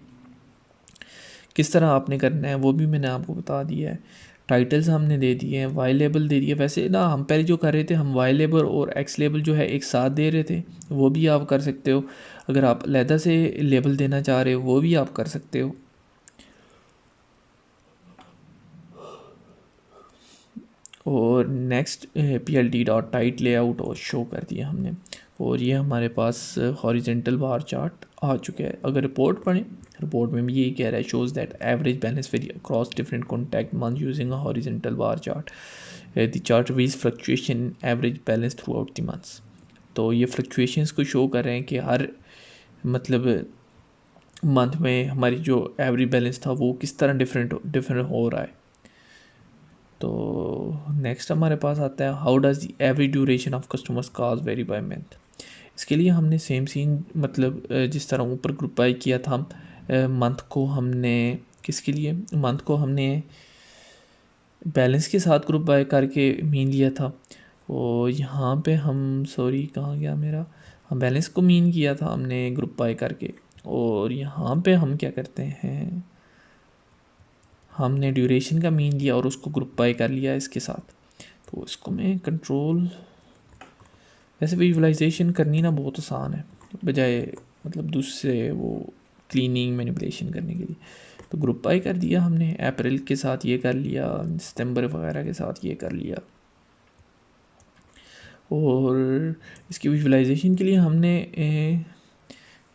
किस तरह आपने करना है वो भी मैंने आपको बता दिया है। टाइटल्स हमने दे दिए हैं, वाई लेबल दे दिए। वैसे ना हम पहले जो कर रहे थे हम वाई लेबल और एक्स लेबल जो है एक साथ दे रहे थे, वो भी आप कर सकते हो। अगर आप अलहदा से लेबल देना चाह रहे हो वो भी आप कर सकते हो। और next PLT dot tight layout और शो कर दिया हमने, और ये हमारे पास हॉरिजेंटल बार चार्ट आ चुका है। अगर रिपोर्ट पढ़ें, रिपोर्ट में भी यही कह रहा है, shows that average balance vary across different contact month using a horizontal bar chart, the chart views fluctuation average balance throughout the months. तो ये फ्लक्चुएशंस को शो कर रहे हैं कि हर मतलब मंथ में हमारी जो एवरेज बैलेंस था वो किस तरह डिफरेंट हो रहा है। तो नेक्स्ट हमारे पास आता है how does the average duration of customers calls very by month. इसके लिए हमने सेम सीन मतलब जिस तरह ऊपर ग्रुप बाय किया था, मंथ को हमने किसके लिए, मंथ को हमने बैलेंस के साथ ग्रुप बाय करके मीन लिया था। और यहाँ पे हम, सॉरी कहाँ गया मेरा, हम बैलेंस को मीन किया था हमने ग्रुप बाय करके, और यहाँ पे हम क्या करते हैं, हमने ड्यूरेशन का मीन लिया और उसको ग्रुप बाय कर लिया इसके साथ। तो इसको मैं कंट्रोल, वैसे विजुअलाइजेशन करनी ना बहुत आसान है बजाय मतलब दूसरे वो क्लीनिंग मैनिपुलेशन करने के लिए। तो ग्रुप बाय कर दिया हमने, अप्रैल के साथ ये कर लिया, सितंबर वगैरह के साथ ये कर लिया। और इसकी विजुअलाइजेशन के लिए हमने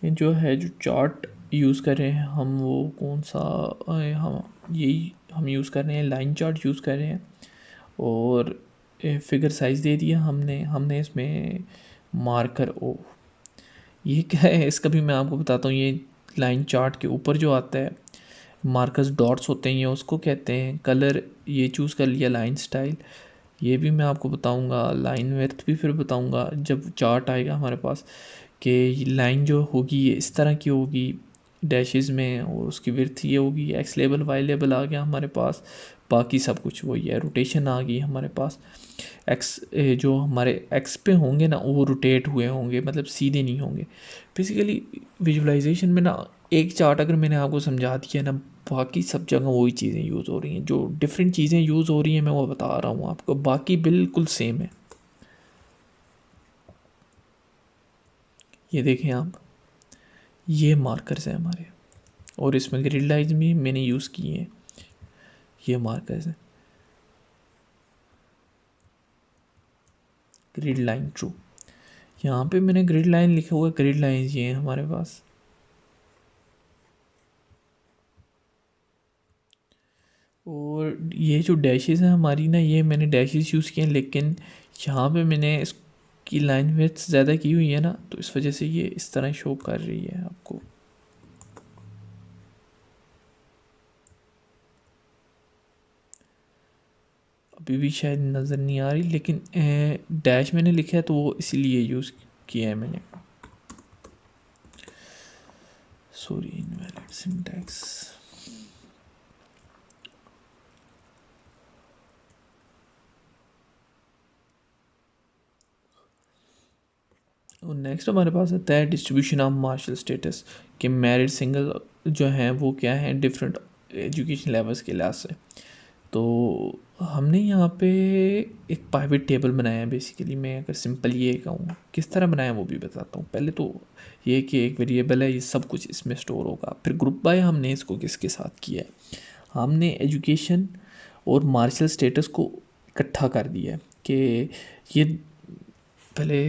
जो है जो चार्ट यूज़ कर रहे हैं हम, वो कौन सा, हम यही हम यूज़ कर रहे हैं, लाइन चार्ट यूज़ कर रहे हैं। और फिगर साइज़ दे दिया हमने इसमें मार्कर ओ, ये क्या है इसका भी मैं आपको बताता हूँ। ये लाइन चार्ट के ऊपर जो आता है मार्कर्स डॉट्स होते हैं, ये उसको कहते हैं। कलर ये चूज़ कर लिया, लाइन स्टाइल ये भी मैं आपको बताऊंगा, लाइन विड्थ भी फिर बताऊंगा जब चार्ट आएगा हमारे पास, कि लाइन जो होगी ये इस तरह की होगी डैशेस में, और उसकी विड्थ ये होगी। एक्स लेबल वाई लेबल आ गया हमारे पास, बाकी सब कुछ वही है। रोटेशन आ गई हमारे पास, एक्स जो हमारे एक्स पे होंगे ना वो रोटेट हुए होंगे, मतलब सीधे नहीं होंगे। बेसिकली विजुअलाइजेशन में ना एक चार्ट अगर मैंने आपको समझा दिया ना, बाकी सब जगह वही चीज़ें यूज़ हो रही हैं, जो डिफरेंट चीज़ें यूज़ हो रही हैं मैं वो बता रहा हूँ आपको, बाकी बिल्कुल सेम है। ये देखें आप, ये मार्कर्स हैं हमारे, और इसमें ग्रिड लाइन्स भी मैंने यूज़ किए हैं, ये मार्कर्स हैं। ग्रिड लाइन ट्रू, यहाँ पे मैंने ग्रिड लाइन लिखा हुआ है, ग्रिड लाइन ये हैं हमारे पास। ये जो डैशेस हैं हमारी ना, ये मैंने डैशेस यूज़ किए हैं, लेकिन यहाँ पे मैंने इसकी लाइन विड्थ ज़्यादा की हुई है ना, तो इस वजह से ये इस तरह शो कर रही है आपको। अभी भी शायद नज़र नहीं आ रही, लेकिन डैश मैंने लिखा है तो वो इसीलिए यूज़ किया है मैंने। Sorry, invalid syntax. और नेक्स्ट हमारे पास आता है डिस्ट्रीब्यूशन ऑफ मार्शल स्टेटस, कि मैरिड सिंगल जो हैं वो क्या हैं डिफरेंट एजुकेशन लेवल्स के लिहाज से। तो हमने यहाँ पे एक प्राइवेट टेबल बनाया है बेसिकली। मैं अगर सिंपल ये कहूँ किस तरह बनाया वो भी बताता हूँ। पहले तो ये कि एक वेरिएबल है, ये सब कुछ इसमें स्टोर होगा। फिर ग्रुप बाय हमने इसको किसके साथ किया है, हमने एजुकेशन और मार्शल स्टेटस को इकट्ठा कर दिया है कि ये पहले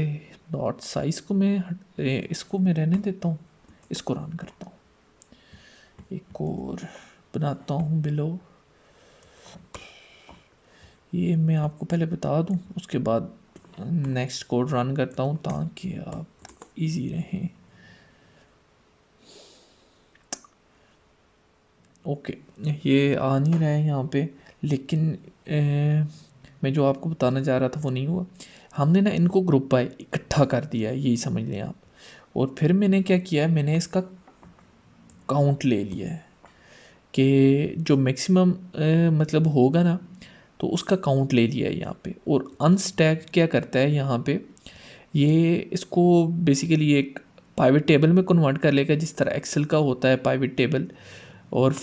डॉट साइज़ को इसको मैं रहने देता हूँ, इसको रन करता हूँ, एक और बनाता हूँ बिलो। ये मैं आपको पहले बता दूँ, उसके बाद नेक्स्ट कोड रन करता हूँ ताकि आप इजी रहें। ओके, ये आ नहीं रहा है यहाँ पे, लेकिन मैं जो आपको बताना चाह रहा था वो नहीं हुआ। हमने ना इनको ग्रुप बाय इकट्ठा कर दिया है, यही समझ लें आप। और फिर मैंने क्या किया है, मैंने इसका काउंट ले लिया है कि जो मैक्सिमम मतलब होगा ना, तो उसका काउंट ले लिया है यहाँ पे। और अनस्टैक क्या करता है यहाँ पे, ये इसको बेसिकली एक पाइवेट टेबल में कन्वर्ट कर लेगा, जिस तरह एक्सेल का होता है पाइवेट टेबल। और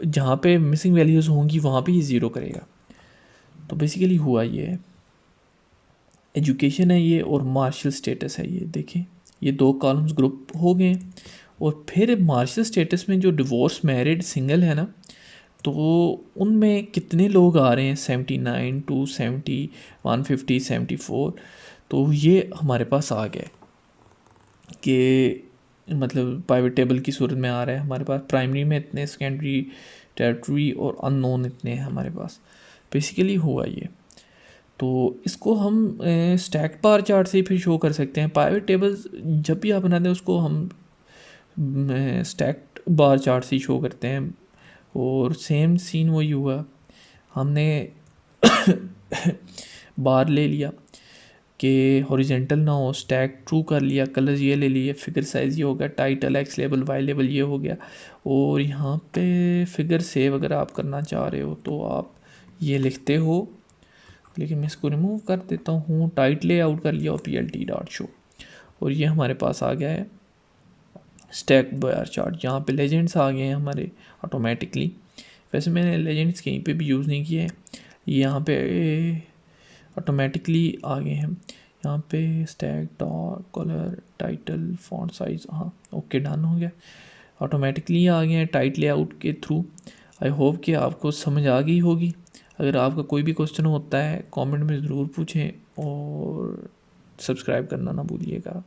जहाँ पे मिसिंग वैल्यूज़ होंगी वहाँ पे ये ज़ीरो करेगा। तो बेसिकली हुआ ये है, एजुकेशन है ये और मार्शल स्टेटस है ये। देखें, ये दो कॉलम्स ग्रुप हो गए। और फिर मार्शल स्टेटस में जो डिवोर्स मैरिड सिंगल है ना, तो उनमें कितने लोग आ रहे हैं, 79 270 150 74। तो ये हमारे पास आ गया कि मतलब प्राइवेट टेबल की सूरत में आ रहा है हमारे पास। प्राइमरी में इतने, सेकेंडरी, टेरिटरी और अननोन इतने हैं हमारे पास। बेसिकली हुआ ये। तो इसको हम स्टैक बार चार्ट से ही फिर शो कर सकते हैं। प्राइवेट टेबल्स जब भी आप बनाते हैं उसको हम स्टैक बार चार्ट से ही शो करते हैं। और सेम सीन वही हुआ, हमने बार ले लिया कि हॉरिजेंटल ना हो, स्टैक ट्रू कर लिया, कलर्स ये ले लिए, फिगर साइज़ ये हो गया, title x label y label ये हो गया। और यहाँ पे फिगर सेव अगर आप करना चाह रहे हो तो आप ये लिखते हो, लेकिन मैं इसको रिमूव कर देता हूँ। टाइट लेआउट कर लिया और PLT डॉट शो, और ये हमारे पास आ गया है स्टैक बार चार्ट। यहाँ पे लेजेंड्स आ गए हैं हमारे ऑटोमेटिकली। वैसे मैंने लेजेंड्स कहीं पे भी यूज़ नहीं किए हैं, यहाँ पे ऑटोमेटिकली आ गए हैं। यहाँ पे stack dot colour title font size, हाँ ओके डन हो गया, ऑटोमेटिकली आ गए हैं टाइट लेआउट के थ्रू। आई होप कि आपको समझ आ गई होगी। अगर आपका कोई भी क्वेश्चन होता है कमेंट में ज़रूर पूछें, और सब्सक्राइब करना ना भूलिएगा।